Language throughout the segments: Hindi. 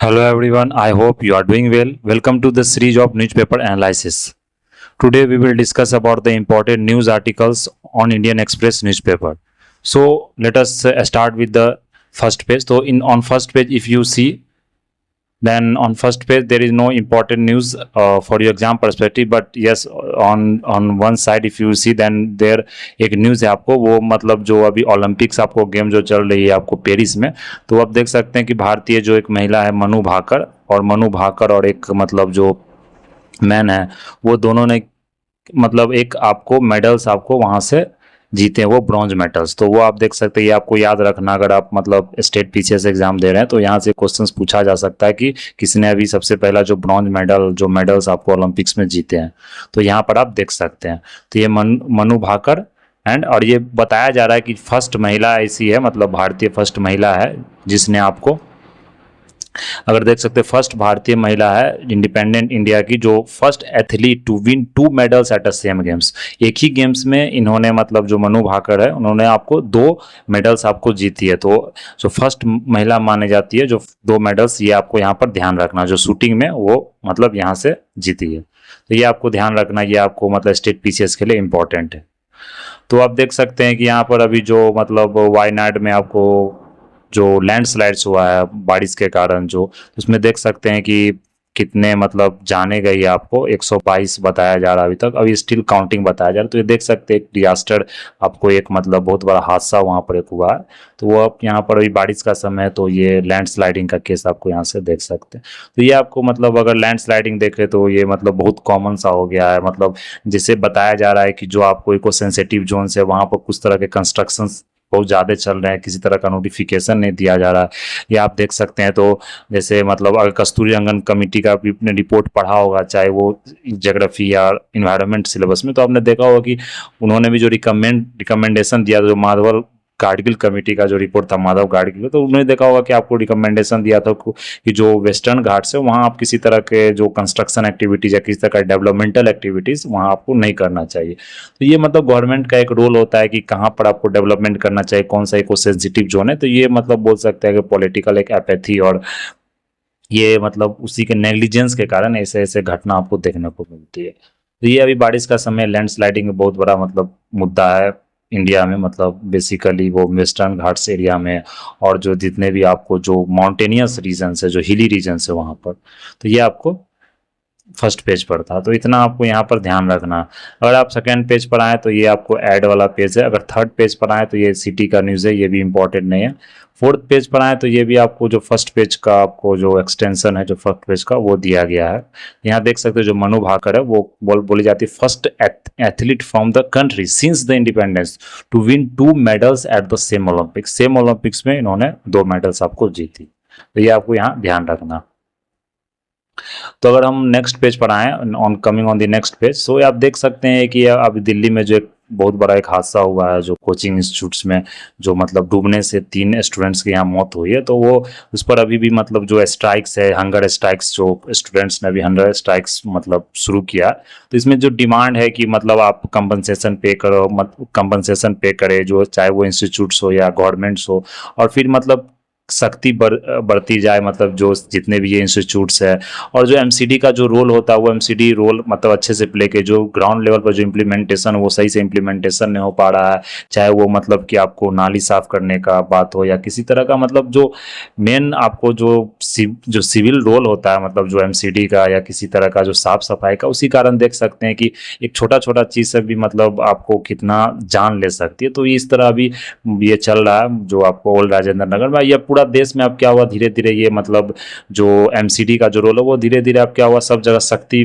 Hello everyone, I hope you are doing well. Welcome to the series of newspaper analysis. Today we will discuss about the important news articles on Indian Express newspaper. So let us start with the first page. So in on first page, if you see, then on first page there is no important news for your exam perspective, but yes, on one side if you see, then there एक न्यूज़ है आपको, वो मतलब जो अभी ओलंपिक्स आपको गेम जो चल रही है आपको पेरिस में, तो आप देख सकते हैं कि भारतीय जो एक महिला है मनु भाकर और एक मतलब जो मैन है, वो दोनों ने मतलब एक आपको मेडल्स आपको वहाँ से जीते हैं, वो ब्रॉन्ज मेडल्स। तो वो आप देख सकते हैं, ये आपको याद रखना, अगर आप मतलब स्टेट पीसीएस एग्जाम दे रहे हैं तो यहाँ से क्वेश्चंस पूछा जा सकता है कि किसने अभी सबसे पहला जो ब्रॉन्ज मेडल जो मेडल्स आपको ओलंपिक्स में जीते हैं, तो यहाँ पर आप देख सकते हैं। तो ये मनु भाकर और ये बताया जा रहा है कि फर्स्ट महिला ऐसी है, मतलब भारतीय फर्स्ट महिला है जिसने आपको, अगर देख सकते हैं, फर्स्ट भारतीय महिला है इंडिपेंडेंट इंडिया की जो first athlete to win 2 medals at a same games. एक ही गेम्स में इन्होंने मतलब जो मनु भाकर है उन्होंने आपको 2 मेडल्स आपको जीती है, तो जो फर्स्ट महिला मानी जाती है जो 2 मेडल्स, ये आपको यहाँ पर ध्यान रखना, जो शूटिंग में वो मतलब यहाँ से जीती है, तो ये आपको ध्यान रखना, ये आपको मतलब स्टेट पीसीएस के लिए इंपॉर्टेंट है। तो आप देख सकते हैं कि यहाँ पर अभी जो मतलब वायनाड में आपको जो लैंडस्लाइड्स हुआ है बारिश के कारण, जो उसमें देख सकते हैं कि कितने मतलब जाने गई है, आपको 122 बताया जा रहा है अभी तक, अभी स्टिल काउंटिंग बताया जा रहा है। तो ये देख सकते हैं एक डिजास्टर आपको, एक मतलब बहुत बड़ा हादसा वहाँ पर एक हुआ है, तो वो अब यहाँ पर अभी बारिश का समय है, तो ये लैंडस्लाइडिंग का केस आपको यहाँ से देख सकते हैं। तो ये आपको मतलब अगर लैंडस्लाइडिंग देखे तो ये मतलब बहुत कॉमन सा हो गया है, मतलब जिसे बताया जा रहा है कि जो आपको इको सेंसिटिव जोन से वहाँ पर कुछ तरह के कंस्ट्रक्शन बहुत ज़्यादा चल रहे हैं, किसी तरह का नोटिफिकेशन नहीं दिया जा रहा है, ये आप देख सकते हैं। तो जैसे मतलब अगर कस्तूरी रंगन कमेटी का भी आपने रिपोर्ट पढ़ा होगा, चाहे वो ज्योग्राफी या इन्वायरमेंट सिलेबस में, तो आपने देखा होगा कि उन्होंने भी जो रिकमेंडेशन दिया, जो माधवल गाडगिल कमेटी का जो रिपोर्ट था माधव गाडगिल, तो उन्होंने देखा होगा कि आपको रिकमेंडेशन दिया था कि जो वेस्टर्न घाट्स है वहाँ आप किसी तरह के जो कंस्ट्रक्शन एक्टिविटीज या किसी तरह का डेवलपमेंटल एक्टिविटीज वहाँ आपको नहीं करना चाहिए। तो ये मतलब गवर्नमेंट का एक रोल होता है कि कहाँ पर आपको डेवलपमेंट करना चाहिए, कौन सा एक सेंसिटिव जोन है, तो ये मतलब बोल सकते हैं कि पॉलिटिकल एक एपैथी और ये मतलब उसी के नेग्लिजेंस के कारण ऐसे ऐसे घटना आपको देखने को मिलती है। तो ये अभी बारिश का समय, लैंडस्लाइडिंग बहुत बड़ा मतलब मुद्दा है इंडिया में, मतलब बेसिकली वो वेस्टर्न घाट्स एरिया में और जो जितने भी आपको जो माउंटेनियस रीजन्स है, जो हिली रीजन्स है वहाँ पर, तो ये आपको फर्स्ट पेज पर था। तो इतना आपको यहाँ पर ध्यान रखना। अगर आप सेकंड पेज पर आए तो ये आपको ऐड वाला पेज है, अगर थर्ड पेज पर आए तो ये सिटी का न्यूज़ है, ये भी इंपॉर्टेंट नहीं है। फोर्थ पेज पर आए तो ये भी आपको जो फर्स्ट पेज का आपको जो एक्सटेंशन है जो फर्स्ट पेज का वो दिया गया है। यहाँ देख सकते हो जो मनु भाकर है वो बोली जाती है first athlete from the country since the independence to win 2 medals at the same Olympics में इन्होंने 2 मेडल्स आपको जीती, तो ये आपको यहाँ ध्यान रखना। तो अगर हम नेक्स्ट पेज पर आए, on coming on the next page, so आप देख सकते हैं कि अभी दिल्ली में जो एक बहुत बड़ा एक हादसा हुआ है, जो कोचिंग इंस्टीट्यूट्स में जो मतलब डूबने से 3 स्टूडेंट्स की यहाँ मौत हुई है, तो वो उस पर अभी भी मतलब जो स्ट्राइक्स है, हंगर स्ट्राइक्स, जो स्टूडेंट्स ने अभी हंगर स्ट्राइक्स मतलब शुरू किया, तो इसमें जो डिमांड है कि मतलब आप कंपनसेशन पे करो, कंपनसेशन पे करे, जो चाहे वो इंस्टीट्यूट्स हो या गवर्नमेंट्स हो, और फिर मतलब सख्ती बढ़ती जाए, मतलब जो जितने भी ये इंस्टीट्यूट्स है, और जो एमसीडी का जो रोल होता है वो एमसीडी रोल मतलब अच्छे से प्ले के, जो ग्राउंड लेवल पर जो इम्प्लीमेंटेशन वो सही से इम्प्लीमेंटेशन नहीं हो पा रहा है, चाहे वो मतलब कि आपको नाली साफ करने का बात हो या किसी तरह का मतलब जो मेन आपको जो सिविल रोल होता है, मतलब जो एमसीडी का या किसी तरह का जो साफ सफाई का, उसी कारण देख सकते हैं कि एक छोटा छोटा चीज़ से भी मतलब आपको कितना जान ले सकती है। तो इस तरह अभी ये चल रहा है जो आपको ओल्ड राजेंद्र नगर में, या पूरा देश में अब क्या हुआ, धीरे धीरे ये मतलब जो एमसीडी का जो रोल है वो धीरे धीरे अब क्या हुआ, सब जगह सख्ती,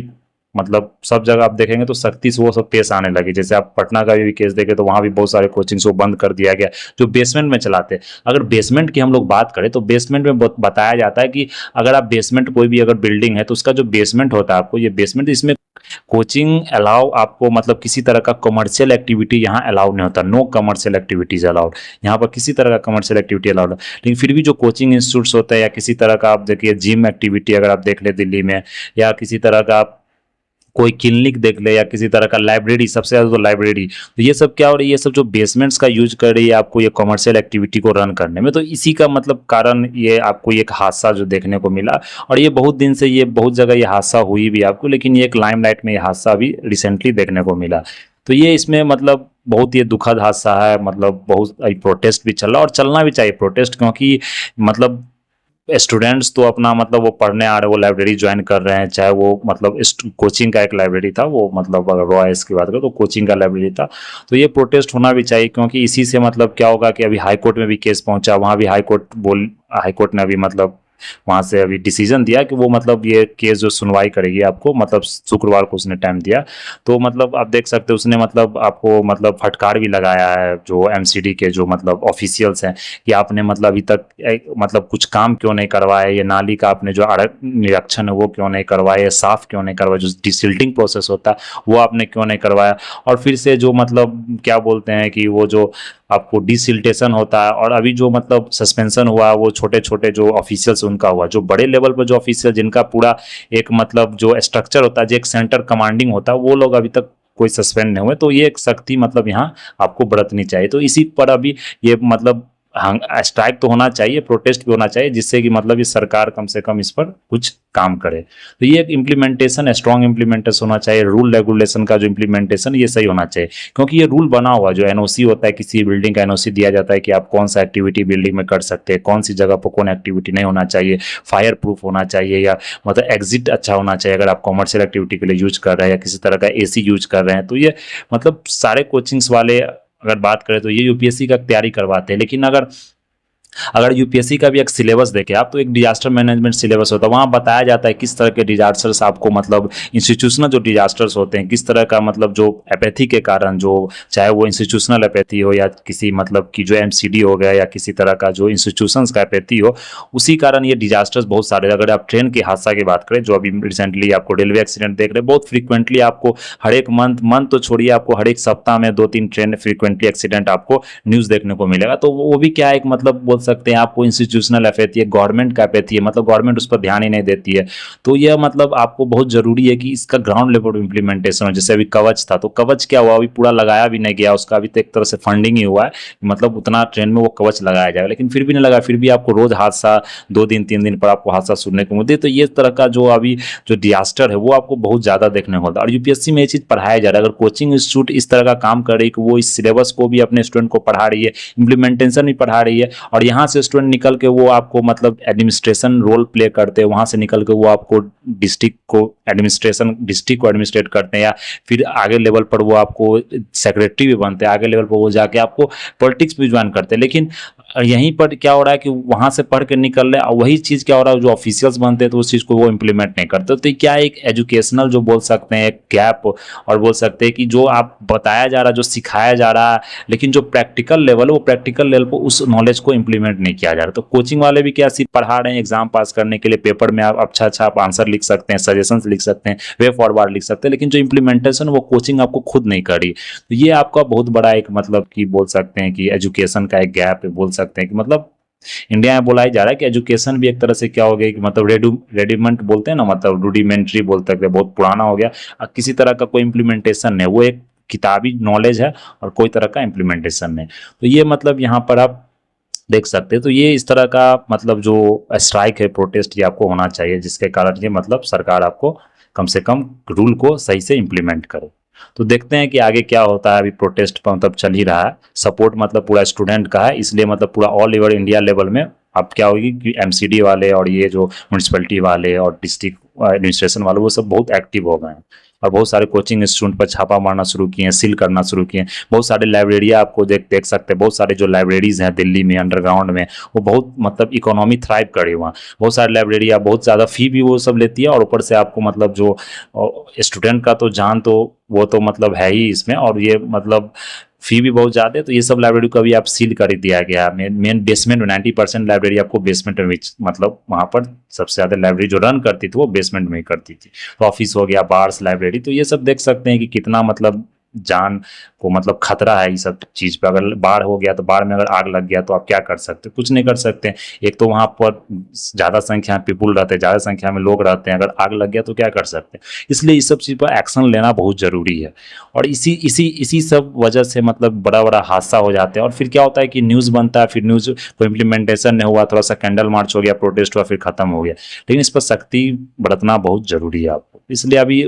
मतलब सब जगह आप देखेंगे तो सख्ती से वो सब पेश आने लगी। जैसे आप पटना का भी केस देखें तो वहाँ भी बहुत सारे कोचिंग्स को बंद कर दिया गया जो बेसमेंट में चलाते। अगर बेसमेंट की हम लोग बात करें तो बेसमेंट में बताया जाता है कि अगर आप बेसमेंट कोई भी अगर बिल्डिंग है तो उसका जो बेसमेंट होता है, आपको ये बेसमेंट, इसमें कोचिंग अलाउ आपको मतलब किसी तरह का कमर्शियल एक्टिविटी यहाँ अलाउड नहीं होता, नो कमर्शियल एक्टिविटीज अलाउड, यहाँ पर किसी तरह का कमर्शियल एक्टिविटी अलाउड है। लेकिन फिर भी जो कोचिंग इंस्टीट्यूट्स होते हैं या किसी तरह का आप देखिए जिम एक्टिविटी अगर आप देख ले दिल्ली में, या किसी तरह का कोई क्लिनिक देख ले या किसी तरह का लाइब्रेरी, सबसे ज़्यादा तो लाइब्रेरी। तो ये सब क्या हो रही है, ये सब जो बेसमेंट्स का यूज कर रही है आपको ये कमर्शियल एक्टिविटी को रन करने में, तो इसी का मतलब कारण ये आपको एक हादसा जो देखने को मिला। और ये बहुत दिन से ये बहुत जगह ये हादसा हुई भी आपको, लेकिन ये एक लाइमलाइट में ये हादसा अभी रिसेंटली देखने को मिला। तो ये इसमें मतलब बहुत ये दुखद हादसा है, मतलब बहुत प्रोटेस्ट भी चल रहा है और चलना भी चाहिए प्रोटेस्ट, क्योंकि मतलब स्टूडेंट्स तो अपना मतलब वो पढ़ने आ रहे, वो लाइब्रेरी ज्वाइन कर रहे हैं, चाहे वो मतलब कोचिंग का एक लाइब्रेरी था, वो मतलब अगर रॉयस की बात करें तो कोचिंग का लाइब्रेरी था। तो ये प्रोटेस्ट होना भी चाहिए, क्योंकि इसी से मतलब क्या होगा कि अभी हाई कोर्ट में भी केस पहुंचा, वहाँ भी हाई कोर्ट ने अभी मतलब वहाँ से अभी डिसीजन दिया कि वो मतलब ये केस जो सुनवाई करेगी आपको, मतलब शुक्रवार को उसने टाइम दिया। तो मतलब आप देख सकते हो उसने मतलब आपको मतलब फटकार भी लगाया है जो एमसीडी के जो मतलब ऑफिशियल्स हैं, कि आपने मतलब अभी तक मतलब कुछ काम क्यों नहीं करवाया, ये नाली का आपने जो निरीक्षण है वो क्यों नहीं करवाया, साफ क्यों नहीं करवाया, जो डिसिल्टिंग प्रोसेस होता है वो आपने क्यों नहीं करवाया। और फिर से जो मतलब क्या बोलते हैं कि वो जो आपको डिसिल्टेशन होता है, और अभी जो मतलब सस्पेंशन हुआ वो छोटे छोटे जो ऑफिशियल्स उनका हुआ, जो बड़े लेवल पर जो ऑफिशियल जिनका पूरा एक मतलब जो स्ट्रक्चर होता है, जो एक सेंटर कमांडिंग होता है, वो लोग अभी तक कोई सस्पेंड नहीं हुए। तो ये एक सख्ती मतलब यहाँ आपको बरतनी चाहिए। तो इसी पर अभी ये मतलब स्ट्राइक तो होना चाहिए, प्रोटेस्ट भी होना चाहिए, जिससे कि मतलब ये सरकार कम से कम इस पर कुछ काम करे। तो ये एक इम्प्लीमेंटेशन, स्ट्रॉन्ग इम्प्लीमेंटेशन होना चाहिए, रूल रेगुलेशन का जो इम्प्लीमेंटेशन ये सही होना चाहिए, क्योंकि ये रूल बना हुआ जो एनओसी होता है, किसी बिल्डिंग का एनओसी दिया जाता है कि आप कौन सा एक्टिविटी बिल्डिंग में कर सकते हैं, कौन सी जगह पर कौन एक्टिविटी नहीं होना चाहिए, फायर प्रूफ होना चाहिए, या मतलब एग्जिट अच्छा होना चाहिए अगर आप कॉमर्शियल एक्टिविटी के लिए यूज कर रहे हैं, या किसी तरह का एसी यूज कर रहे हैं। तो ये मतलब सारे कोचिंग्स वाले अगर बात करें तो ये यूपीएससी का तैयारी करवाते हैं। लेकिन अगर यूपीएससी का भी एक सिलेबस देखें आप, तो एक डिजास्टर मैनेजमेंट सिलेबस होता है, वहाँ बताया जाता है किस तरह के डिजास्टर्स आपको मतलब इंस्टीट्यूशनल जो डिजास्टर्स होते हैं, किस तरह का मतलब जो एपैथी के कारण, जो चाहे वो इंस्टीट्यूशनल एपैथी हो या किसी मतलब की जो एमसीडी हो गया या किसी तरह का जो इंस्टीट्यूशंस का एपैथी हो, उसी कारण ये डिजास्टर्स बहुत सारे। अगर आप ट्रेन के हादसा की बात करें, जो अभी रिसेंटली आपको रेलवे एक्सीडेंट देख रहे हैं, बहुत फ्रीक्वेंटली आपको हर एक मंथ तो छोड़िए, आपको हर एक सप्ताह में 2-3 ट्रेन फ्रीक्वेंटली एक्सीडेंट आपको न्यूज़ देखने को मिलेगा। तो वो भी क्या एक मतलब सकते हैं आपको इंस्टीट्यूशनल एपैथी है, गवर्नमेंट का एपैथी है, मतलब गवर्नमेंट उस पर ध्यान ही नहीं देती है। तो यह मतलब आपको बहुत जरूरी है कि इसका ग्राउंड लेवल इंप्लीमेंटेशन हो। जैसे अभी कवच था, तो कवच क्या हुआ, अभी पूरा लगाया भी नहीं गया, उसका अभी तो एक तरह से फंडिंग ही हुआ है, मतलब उतना ट्रेन में वो कवच लगाया जाएगा, लेकिन फिर भी नहीं लगा, फिर भी आपको रोज हादसा 2 दिन 3 दिन पर आपको हादसा सुनने को मिलते। तो ये तरह का जो अभी जो डिजास्टर है वो आपको बहुत ज्यादा देखने को मिलता है। और यूपीएससी में ये चीज पढ़ाया जा रहा है, अगर कोचिंग इंस्टीट्यूट इस तरह का काम कर रही है कि वो इस सिलेबस को भी अपने स्टूडेंट को पढ़ा रही है, इंप्लीमेंटेशन भी पढ़ा रही है, और यहाँ से स्टूडेंट निकल के वो आपको मतलब एडमिनिस्ट्रेशन रोल प्ले करते हैं, वहां से निकल के वो आपको डिस्ट्रिक्ट को एडमिनिस्ट्रेट करते हैं, या फिर आगे लेवल पर वो आपको सेक्रेटरी भी बनते हैं, आगे लेवल पर वो जाके आपको पॉलिटिक्स भी ज्वाइन करते हैं। लेकिन यहीं पर क्या हो रहा है कि वहां से पढ़ के निकल रहे हैं, वही चीज क्या हो रहा है, जो ऑफिशियल्स बनते हैं तो उस चीज को वो इम्प्लीमेंट नहीं करते। तो क्या एक एजुकेशनल जो बोल सकते हैं एक गैप, और बोल सकते हैं कि जो आप बताया जा रहा है, जो सिखाया जा रहा है, लेकिन जो प्रैक्टिकल लेवल है वो प्रैक्टिकल लेवल पर उस नॉलेज को इम्प्लीमेंट नहीं किया जा रहा। तो कोचिंग वाले भी क्या सिर्फ पढ़ा रहे हैं एग्जाम पास करने के लिए, पेपर में आप अच्छा आप आंसर लिख सकते हैं, सजेशन लिख सकते हैं, वे फॉरवर्ड लिख सकते हैं, लेकिन जो इम्प्लीमेंटेशन वो कोचिंग आपको खुद नहीं करी। तो ये आपका बहुत बड़ा एक मतलब कि बोल सकते हैं कि एजुकेशन का एक गैप है, बोल सकते हैं कि मतलब इंडिया में बोला ही जा रहा है कि एजुकेशन भी एक तरह से क्या हो गया कि मतलब रेडिमेंट बोलते हैं ना, मतलब रूडिमेंट्री बोलते हैं, बहुत पुराना हो गया, किसी तरह का कोई इम्प्लीमेंटेशन नहीं, वो एक किताबी नॉलेज है और कोई तरह का इम्प्लीमेंटेशन नहीं। तो ये मतलब यहाँ पर आप देख सकते हैं। तो ये इस तरह का मतलब जो स्ट्राइक है, प्रोटेस्ट, ये आपको होना चाहिए, जिसके कारण ये मतलब सरकार आपको कम से कम रूल को सही से इम्प्लीमेंट करे। तो देखते हैं कि आगे क्या होता है। अभी प्रोटेस्ट पर मतलब चल ही रहा है, सपोर्ट मतलब पूरा स्टूडेंट का है, इसलिए मतलब पूरा ऑल ओवर इंडिया लेवल में अब क्या होगी कि एमसीडी वाले और ये जो म्यूनसिपैलिटी वाले और डिस्ट्रिक्ट एडमिनिस्ट्रेशन वाले वो सब बहुत एक्टिव हो गए हैं, और बहुत सारे कोचिंग इंस्टीट्यूट पर छापा मारना शुरू किए हैं, सील करना शुरू किए हैं। बहुत सारे लाइब्रेरिया आपको देख सकते हैं, बहुत सारे जो लाइब्रेरीज हैं दिल्ली में अंडरग्राउंड में, वो बहुत मतलब इकोनॉमी थ्राइव करी वहाँ। बहुत सारे लाइब्रेरिया बहुत ज़्यादा फी भी वो सब लेती है, और ऊपर से आपको मतलब जो स्टूडेंट का तो जान तो वो तो मतलब है ही इसमें, और ये मतलब फी भी बहुत ज़्यादा है। तो ये सब लाइब्रेरी को अभी आप सील कर दिया गया है। मेन बेसमेंट में 90% लाइब्रेरी आपको बेसमेंट में, मतलब वहाँ पर सबसे ज़्यादा लाइब्रेरी जो रन करती थी वो बेसमेंट में ही करती थी। तो ऑफिस हो गया, बार्स, लाइब्रेरी, तो ये सब देख सकते हैं कि कितना मतलब जान को मतलब खतरा है इस सब चीज़ पे। अगर बाढ़ हो गया तो बाढ़ में अगर आग लग गया तो आप क्या कर सकते हैं? कुछ नहीं कर सकते। एक तो वहाँ पर ज़्यादा संख्या में पीपुल रहते हैं, ज़्यादा संख्या में लोग रहते हैं, अगर आग लग गया तो क्या कर सकते हैं? इसलिए इस सब चीज़ पर एक्शन लेना बहुत ज़रूरी है। और इसी इसी इसी सब वजह से मतलब बड़ा बड़ा हादसा हो जाते हैं। और फिर क्या होता है कि न्यूज़ बनता है, फिर न्यूज़ को इम्प्लीमेंटेशन नहीं हुआ, थोड़ा सा कैंडल मार्च हो गया, प्रोटेस्ट हुआ, फिर खत्म हो गया। लेकिन इस पर सख्ती बरतना बहुत जरूरी है आपको। इसलिए अभी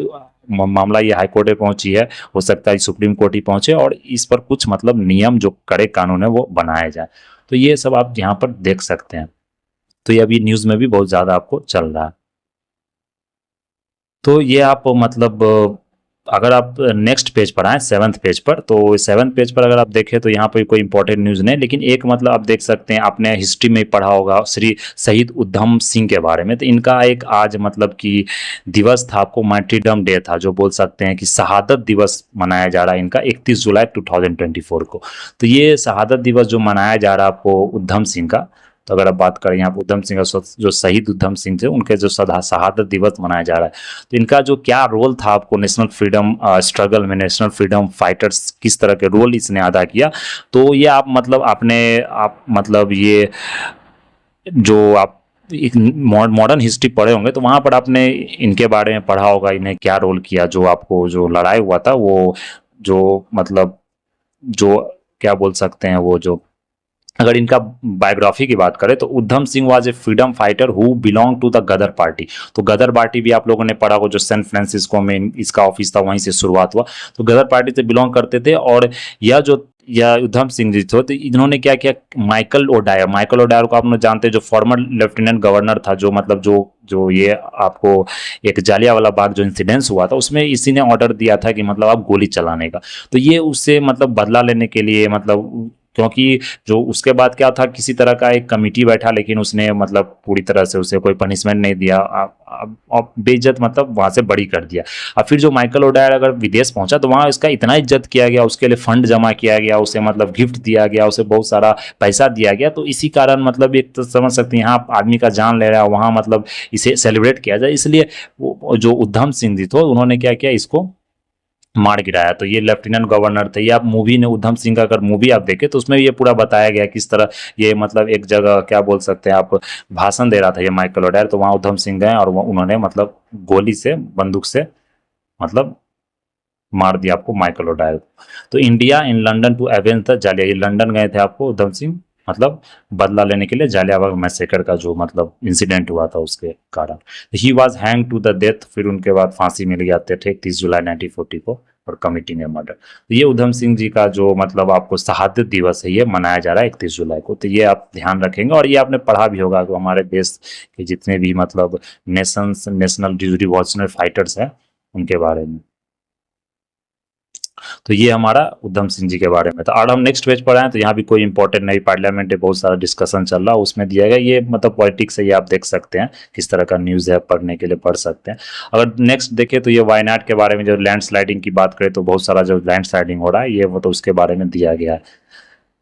मामला ये हाई कोर्ट में पहुंची है, हो सकता है सुप्रीम कोर्ट ही पहुंचे और इस पर कुछ मतलब नियम जो कड़े कानून है वो बनाए जाए। तो ये सब आप यहाँ पर देख सकते हैं। तो ये अभी न्यूज़ में भी बहुत ज़्यादा आपको चल रहा है। तो ये आप मतलब अगर आप नेक्स्ट पेज पर आए, सेवन्थ पेज पर, तो सेवन्थ पेज पर अगर आप देखें तो यहाँ पर कोई इंपॉर्टेंट न्यूज़ नहीं, लेकिन एक मतलब आप देख सकते हैं, आपने हिस्ट्री में पढ़ा होगा श्री शहीद उधम सिंह के बारे में। तो इनका एक आज मतलब कि दिवस था, आपको मार्टिरडम डे था, जो बोल सकते हैं कि शहादत दिवस मनाया जा रहा है इनका 31 जुलाई 2024 को। तो ये शहादत दिवस जो मनाया जा रहा है आपको उधम सिंह का, तो अगर आप बात करें यहाँ पर उधम सिंह जो शहीद उधम सिंह थे उनके जो शहादत दिवस मनाया जा रहा है, तो इनका जो क्या रोल था आपको नेशनल फ्रीडम स्ट्रगल में, नेशनल फ्रीडम फाइटर्स किस तरह के रोल इसने अदा किया, तो ये आप मतलब आप मतलब ये जो आप एक मॉडर्न हिस्ट्री पढ़े होंगे तो वहाँ पर आपने इनके बारे में पढ़ा होगा, इन्हें क्या रोल किया, जो आपको जो लड़ाई हुआ था वो जो मतलब जो क्या बोल सकते हैं वो जो, अगर इनका बायोग्राफी की बात करें तो Udham Singh was a freedom fighter who belong to the Ghadar party. तो गदर पार्टी भी आप लोगों ने पढ़ा हो, जो सैन फ्रांसिस्को में इसका ऑफिस था, वहीं से शुरुआत हुआ। तो गदर पार्टी से बिलोंग करते थे। और यह उधम सिंह जी थे, तो इन्होंने क्या किया, माइकल ओडायर को आप लोग जानते हैं, जो फॉर्मर लेफ्टिनेंट गवर्नर था, जो मतलब जो ये आपको एक जालियांवाला बाग जो इंसिडेंस हुआ था उसमें इसी ने ऑर्डर दिया था कि मतलब आप गोली चलाने का। तो ये उससे मतलब बदला लेने के लिए मतलब, क्योंकि जो उसके बाद क्या था, किसी तरह का एक कमिटी बैठा, लेकिन उसने मतलब पूरी तरह से उसे कोई पनिशमेंट नहीं दिया, बेइज्जत मतलब वहां से बरी कर दिया। और फिर जो माइकल ओडायर अगर विदेश पहुंचा तो वहां इसका इतना इज्जत किया गया, उसके लिए फंड जमा किया गया, उसे मतलब गिफ्ट दिया गया, उसे बहुत सारा पैसा दिया गया। तो इसी कारण मतलब एक तो समझ सकते हैं यहाँ आदमी का जान ले रहा है, वहां मतलब इसे सेलिब्रेट किया जाए, इसलिए जो उधम सिंह जी थे उन्होंने क्या किया, इसको मार गिराया। तो ये लेफ्टिनेंट गवर्नर थे। ये आप मूवी ने उधम सिंह का अगर मूवी आप देखें तो उसमें ये पूरा बताया गया किस तरह ये मतलब एक जगह क्या बोल सकते हैं आप, भाषण दे रहा था ये माइकल ओडायर, तो वहाँ उधम सिंह गए और उन्होंने मतलब गोली से, बंदूक से मतलब मार दिया आपको माइकल ओडायर को। तो India in London to avenge the जालिया, ये लंदन गए थे आपको उधम सिंह मतलब बदला लेने के लिए जालियांवाला मैसेकर का जो मतलब इंसिडेंट हुआ था उसके कारण। He was hang to the death, फिर उनके बाद फांसी मिल गया थे 30 जुलाई 1940 को और कमिटिंग ए मर्डर। तो ये उधम सिंह जी का जो मतलब आपको शहादत दिवस है ये मनाया जा रहा है 31 जुलाई को। तो ये आप ध्यान रखेंगे। और ये आपने पढ़ा भी होगा कि हमारे देश के जितने भी मतलब नेशनल रिवॉल्यूशनरी फाइटर्स हैं उनके बारे में। तो ये हमारा उधम सिंह जी के बारे में था। और हम नेक्स्ट पेज पर आए तो यहाँ भी कोई इंपॉर्टेंट नहीं, पार्लियामेंट में बहुत सारा डिस्कशन चल रहा है, उसमें दिया गया ये मतलब पॉलिटिक्स है, ये आप देख सकते हैं किस तरह का न्यूज़ है, पढ़ने के लिए पढ़ सकते हैं। अगर नेक्स्ट देखें तो ये वायनाड के बारे में, जो लैंड स्लाइडिंग की बात करें तो बहुत सारा जो लैंड स्लाइडिंग हो रहा है ये वो तो उसके बारे में दिया गया है।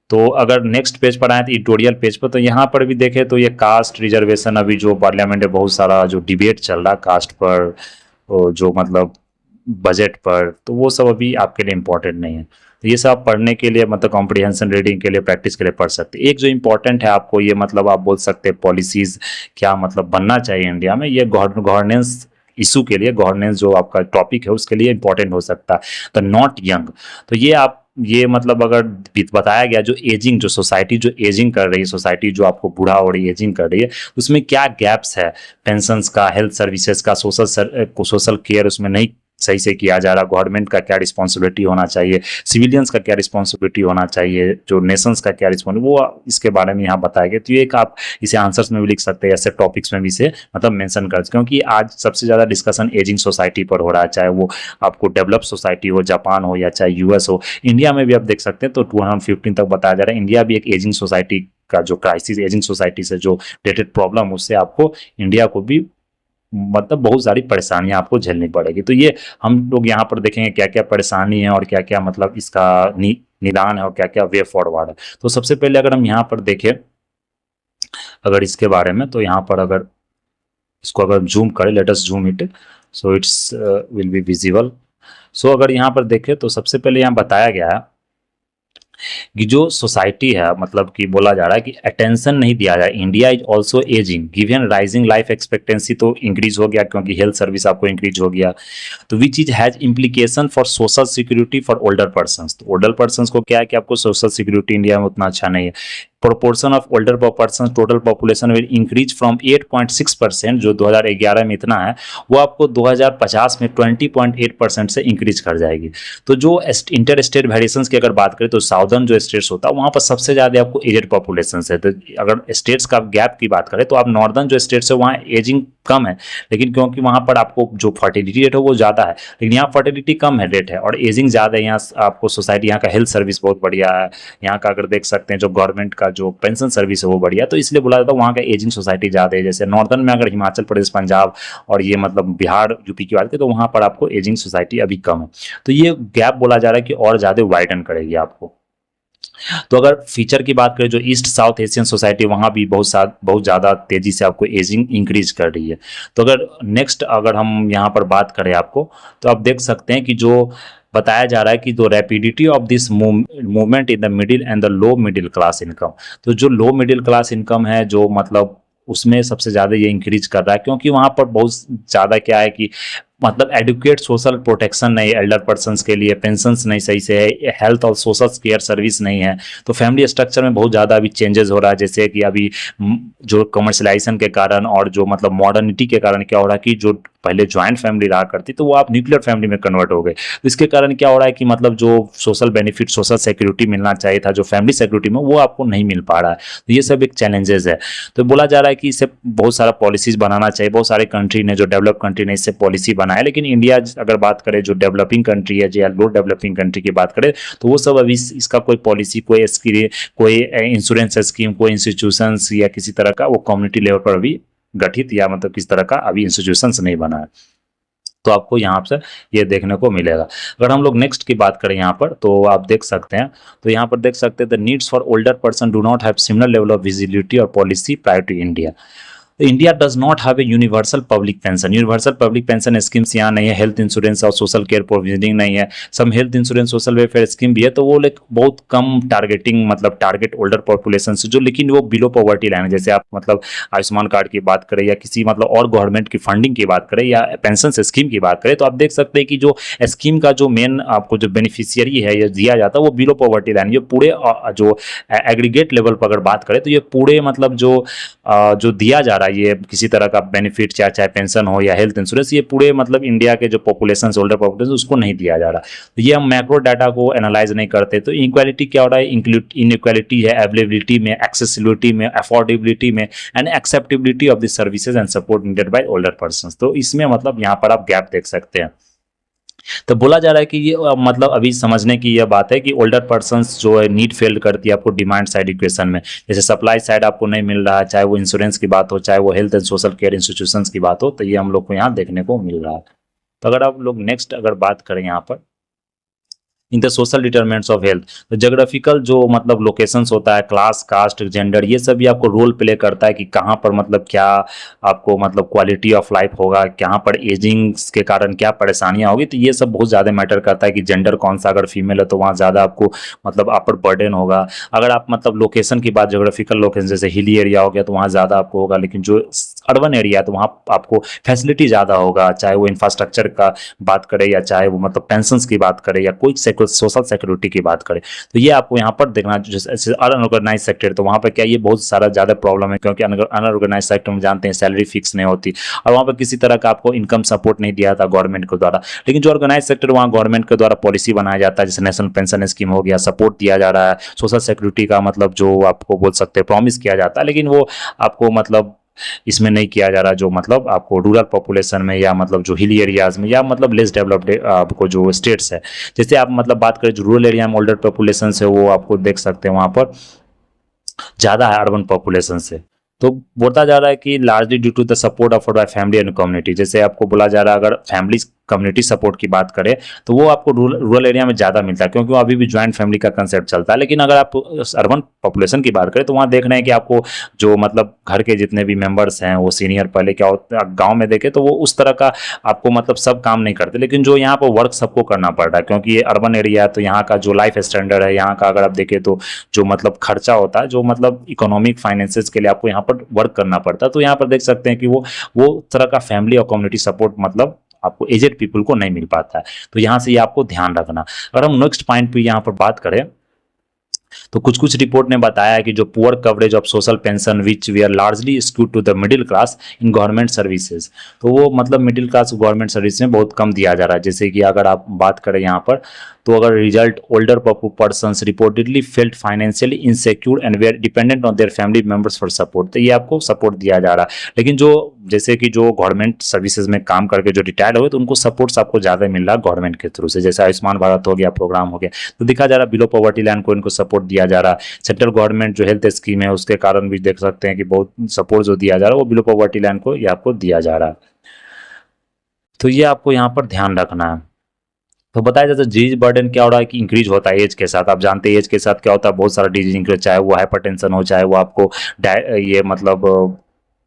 तो अगर नेक्स्ट पेज पर आए तो एडिटोरियल पेज पर, तो यहाँ पर भी देखें तो ये कास्ट रिजर्वेशन, अभी जो पार्लियामेंट में बहुत सारा जो डिबेट चल रहा है कास्ट पर, जो मतलब बजट पर, तो वो सब अभी आपके लिए इम्पोर्टेंट नहीं है। तो ये सब आप पढ़ने के लिए मतलब कॉम्प्रिहेंशन रीडिंग के लिए, प्रैक्टिस के लिए पढ़ सकते हैं। एक जो इम्पोर्टेंट है आपको ये मतलब आप बोल सकते हैं पॉलिसीज क्या मतलब बनना चाहिए इंडिया में, ये गवर्नेंस इशू के लिए, गवर्नेंस जो आपका टॉपिक है उसके लिए इंपॉर्टेंट हो सकता है। द नॉट यंग, तो ये आप ये मतलब अगर बताया गया जो एजिंग, जो सोसाइटी जो एजिंग कर रही है, सोसाइटी जो आपको बूढ़ा हो रही है, एजिंग कर रही है, उसमें क्या गैप्स है, पेंशंस का, हेल्थ सर्विसेज का, सोशल केयर उसमें नहीं सही से किया जा रहा, गवर्नमेंट का क्या रिस्पॉन्सिबिलिटी होना चाहिए, सिविलियंस का क्या रिस्पॉन्सिबिलिटी होना चाहिए, जो नेशंस का क्या रिस्पॉन्सिबिलिटी, वो इसके बारे में यहाँ बताया गया। तो ये एक आप इसे आंसर्स में भी लिख सकते हैं, ऐसे टॉपिक्स में भी इसे मतलब मेंशन कर, क्योंकि आज सबसे ज़्यादा डिस्कशन एजिंग सोसाइटी पर हो रहा है, चाहे वो आपको डेवलप सोसाइटी हो, जापान हो या चाहे यूएस हो। इंडिया में भी आप देख सकते हैं तो 2015 तक बताया जा रहा है इंडिया भी एक एजिंग सोसाइटी का जो क्राइसिस, एजिंग सोसाइटी से जो रिलेटेड प्रॉब्लम, उससे आपको इंडिया को भी मतलब बहुत सारी परेशानियां आपको झेलनी पड़ेगी। तो ये हम लोग यहाँ पर देखेंगे क्या क्या परेशानी है और क्या क्या मतलब इसका निदान है और क्या क्या वे फॉरवर्ड है। तो सबसे पहले अगर हम यहाँ पर देखें अगर इसके बारे में, तो यहाँ पर अगर इसको अगर जूम करें, let us zoom it, so it's will be visible. So अगर यहाँ पर देखें तो सबसे पहले यहाँ बताया गया है कि जो सोसाइटी है मतलब कि बोला जा रहा है कि अटेंशन नहीं दिया जाए, India is also ageing given rising life expectancy तो इंक्रीज हो गया क्योंकि हेल्थ सर्विस आपको इंक्रीज हो गया, तो which is has implication for social security for older persons. तो ओल्डर पर्सन्स को क्या है कि आपको सोशल सिक्योरिटी इंडिया में उतना अच्छा नहीं है। Proportion of older person total population will increase from 8.6% जो 2011 में इतना है, वो आपको 2050 में 20.8% से इंक्रीज कर जाएगी। तो जो इंटर स्टेट वेरिएशंस की अगर बात करें तो साउदर्न जो स्टेट्स होता है वहाँ पर सबसे ज़्यादा आपको एजेड पॉपुलेशन है। तो अगर स्टेट्स का गैप की बात करें तो आप नॉर्दर्न जो स्टेट्स है वहाँ एजिंग कम है, लेकिन क्योंकि वहाँ पर आपको जो फर्टिलिटी रेट है वो ज़्यादा है, लेकिन यहाँ फर्टिलिटी कम है रेट है और एजिंग ज़्यादा है। यहाँ आपको सोसाइटी, यहाँ का हेल्थ सर्विस बहुत बढ़िया है, यहाँ का अगर देख सकते हैं जो गवर्नमेंट का जो पेंशन सर्विस है वो बढ़िया, तो इसलिए बोला जाता है वहाँ का एजिंग सोसाइटी ज़्यादा है। जैसे नॉर्दर्न में अगर हिमाचल प्रदेश, पंजाब और ये मतलब बिहार, यूपी की बात करें तो वहाँ पर आपको एजिंग सोसाइटी अभी कम है। तो ये गैप बोला जा रहा है कि और ज़्यादा वाइडन करेगी आपको। तो अगर फीचर की बात करें जो ईस्ट साउथ एशियन सोसाइटी वहाँ भी बहुत ज़्यादा तेज़ी से आपको एजिंग इंक्रीज कर रही है। तो अगर नेक्स्ट अगर हम यहाँ पर बात करें आपको, तो आप देख सकते हैं कि जो बताया जा रहा है कि जो rapidity of this movement in the middle and the low middle class income, तो जो लो मिडिल क्लास इनकम है जो मतलब उसमें सबसे ज़्यादा ये इंक्रीज कर रहा है, क्योंकि वहाँ पर बहुत ज़्यादा क्या है कि मतलब एडुकेट सोशल प्रोटेक्शन नहीं है एल्डर पर्सन्स के लिए, पेंशन्स नहीं सही से है, हेल्थ और सोशल केयर सर्विस नहीं है। तो फैमिली स्ट्रक्चर में बहुत ज़्यादा अभी चेंजेस हो रहा है, जैसे कि अभी जो कमर्शलाइजेशन के कारण और जो मतलब मॉडर्निटी के कारण क्या हो रहा है कि जो पहले ज्वाइंट फैमिली रहा करती तो वो आप न्यूक्लियर फैमिली में कन्वर्ट हो गए। तो इसके कारण क्या हो रहा है कि मतलब जो सोशल बेनिफिट, सोशल सिक्योरिटी मिलना चाहिए था जो फैमिली सिक्योरिटी में, वो आपको नहीं मिल पा रहा है। तो ये सब एक चैलेंजेस है। तो बोला जा रहा है कि इससे बहुत सारा पॉलिसीज बनाना चाहिए, बहुत सारे कंट्री ने जो डेवलप कंट्री ने इससे पॉलिसी बनाया, लेकिन इंडिया अगर बात करें जो डेवलपिंग कंट्री है या लो डेवलपिंग कंट्री की बात करें तो वो सब अभी इसका कोई पॉलिसी, कोई इंश्योरेंस स्कीम, कोई इंस्टीट्यूशंस या किसी तरह का वो कम्युनिटी लेवल पर अभी गठित या मतलब किस तरह का अभी इंस्टीट्यूशंस नहीं बना है। तो आपको यहाँ से ये देखने को मिलेगा। अगर हम लोग नेक्स्ट की बात करें यहाँ पर तो आप देख सकते हैं, तो यहाँ पर देख सकते हैं the needs for older person do not have similar level of visibility और policy prior to India. India does not have a universal public pension, universal public pension schemes यहाँ नहीं है, हेल्थ इंश्योरेंस और सोशल केयर प्रोविजनिंग नहीं है। Some health insurance social welfare scheme भी है, तो वो लाइक बहुत कम टारगेटिंग मतलब टारगेट ओल्डर पॉपुलेशन से जो, लेकिन वो बिलो पॉवर्टी लाइन है। जैसे आप मतलब आयुष्मान कार्ड की बात करें या किसी मतलब और गवर्नमेंट की फंडिंग की बात करें या पेंशन स्कीम की बात करें, तो आप देख सकते हैं कि जो स्कीम का जो मेन आपको जो बेनिफिशियरी है या दिया जाता है वो बिलो पॉवर्टी लाइन, ये पूरे जो एग्रीगेट लेवल पर अगर बात करें तो ये पूरे मतलब जो दिया जा रहा है ये किसी तरह का बेनिफिट, चाहे पेंशन हो या हेल्थ इंश्योरेंस, ये पूरे मतलब इंडिया के जो पॉपुलेशन, ओल्डर पॉपुलेशन, उसको नहीं दिया जा रहा। तो ये हम मैक्रो डाटा को एनालाइज नहीं करते। तो इनक्वालिटी क्या हो रहा है, इनक्वालिटी है अवेलेबिलिटी में, एक्सेसिबिलिटी में, अफोर्डेबिलिटी में and acceptability of the services and support needed bye older person. तो इसमें मतलब यहाँ पर आप गैप देख सकते हैं। तो बोला जा रहा है कि ये मतलब अभी समझने की यह बात है कि ओल्डर पर्सन्स जो है नीड फेल्ड करती है आपको डिमांड साइड इक्वेशन में, जैसे सप्लाई साइड आपको नहीं मिल रहा है, चाहे वो इंश्योरेंस की बात हो, चाहे वो health and social care institutions की बात हो, तो ये हम लोग को यहाँ देखने को मिल रहा है। तो अगर आप लोग नेक्स्ट अगर बात करें यहाँ पर in the social determinants of health, तो जोग्राफिकल जो मतलब लोकेशंस होता है, क्लास, कास्ट, जेंडर, ये सब भी आपको रोल प्ले करता है कि कहाँ पर मतलब क्या आपको मतलब क्वालिटी ऑफ लाइफ होगा, कहाँ पर एजिंग के कारण क्या परेशानियाँ होगी। तो ये सब बहुत ज़्यादा मैटर करता है कि जेंडर कौन सा, अगर फीमेल है तो वहाँ ज़्यादा आपको मतलब अपर बर्डन होगा। अगर आप मतलब लोकेशन की बात, जोग्राफिकल लोकेशन जैसे हिली एरिया हो गया तो वहाँ ज़्यादा आपको होगा, लेकिन जो अर्बन एरिया है तो वहाँ आपको फैसिलिटी ज़्यादा होगा, चाहे वो इंफ्रास्ट्रक्चर का बात करें या चाहे वो मतलब पेंशंस की बात करें या कोई सोशल सिक्योरिटी की बात करें। तो ये आपको यहाँ पर देखना, जैसे अनऑर्गेनाइज सेक्टर, तो वहाँ पर क्या ये बहुत सारा ज़्यादा प्रॉब्लम है, क्योंकि अनऑर्गेनाइज सेक्टर में जानते हैं सैलरी फिक्स नहीं होती और वहाँ पर किसी तरह का आपको इनकम सपोर्ट नहीं दिया था गवर्नमेंट के द्वारा। लेकिन जो ऑर्गेनाइज सेक्टर वहाँ गवर्नमेंट के द्वारा पॉलिसी बनाया जाता है, जैसे नेशनल पेंशन स्कीम हो गया, सपोर्ट दिया जा रहा है, सोशल सिक्योरिटी का मतलब जो आपको बोल सकते हैं प्रॉमिस किया जाता है, लेकिन वो आपको मतलब इसमें नहीं किया जा रहा, जो मतलब आपको रूरल पॉपुलेशन में या मतलब जो हिली एरियाज में या मतलब लेस डेवलप्ड आपको जो स्टेट्स है, जैसे आप मतलब बात करें जो रूरल एरिया में ओल्डर पॉपुलेशन है वो आपको देख सकते हैं वहाँ पर ज़्यादा है अर्बन पॉपुलेशन से। तो बोलता जा रहा है कि largely due to the support offered by family and community, जैसे आपको बोला जा रहा है अगर फैमिली कम्युनिटी सपोर्ट की बात करें तो वो आपको रूरल एरिया में ज़्यादा मिलता है, क्योंकि वो अभी भी ज्वाइंट फैमिली का कंसेप्ट चलता है। लेकिन अगर आप अर्बन पॉपुलेशन की बात करें तो वहाँ देख रहे हैं कि आपको जो मतलब घर के जितने भी मेंबर्स हैं वो सीनियर, पहले क्या होता गाँव में देखे तो वो उस तरह का आपको मतलब सब काम नहीं करते, लेकिन जो यहाँ पर वर्क सबको करना पड़ रहा है, क्योंकि ये अर्बन एरिया है तो यहाँ का जो लाइफ स्टैंडर्ड है यहाँ का अगर आप देखें तो जो मतलब खर्चा होता है, जो मतलब इकोनॉमिक फाइनेंसेस के लिए आपको यहाँ पर वर्क करना पड़ता है, तो यहाँ पर देख सकते हैं कि वो तरह का फैमिली और कम्युनिटी सपोर्ट मतलब आपको एजेड पीपल को नहीं मिल पाता है। तो यहाँ से ये आपको ध्यान रखना। अगर हम नेक्स्ट पॉइंट पे यहाँ पर बात करें तो कुछ कुछ रिपोर्ट ने बताया है कि जो poor coverage of social pension which we are largely skewed to the middle class in government services, तो वो मतलब मिडिल क्लास गवर्नमेंट सर्विस में बहुत कम दिया जा रहा है। जैसे कि अगर आप बात करें यहाँ पर तो अगर result older persons reportedly felt financially insecure and were dependent on their family members for support, तो ये आपको सपोर्ट दिया जा रहा है। लेकिन जो जैसे कि जो गवर्नमेंट सर्विसेज में काम करके जो रिटायर्ड हो गए तो उनको सपोर्ट्स आपको ज़्यादा मिल रहा है गवर्नमेंट के थ्रू से, जैसे आयुष्मान भारत हो गया, प्रोग्राम हो गया, तो दिखा जा रहा है बिलो पॉवर्टी लाइन को इनको सपोर्ट दिया जा रहा है। सेंट्रल गवर्नमेंट जो हेल्थ स्कीम है उसके कारण भी देख सकते हैं कि बहुत सपोर्ट जो दिया जा रहा है वो बिलो पॉवर्टी लाइन को ये आपको दिया जा रहा है। तो ये आपको यहाँ पर ध्यान रखना है। तो बताया जाता है डिजीज बर्डन क्या हो रहा है कि इंक्रीज होता है एज के साथ। आप जानते हैं एज के साथ क्या होता है, बहुत सारा डिजीज इंक्रीज, चाहे वो हाइपरटेंशन हो, चाहे वो आपको ये मतलब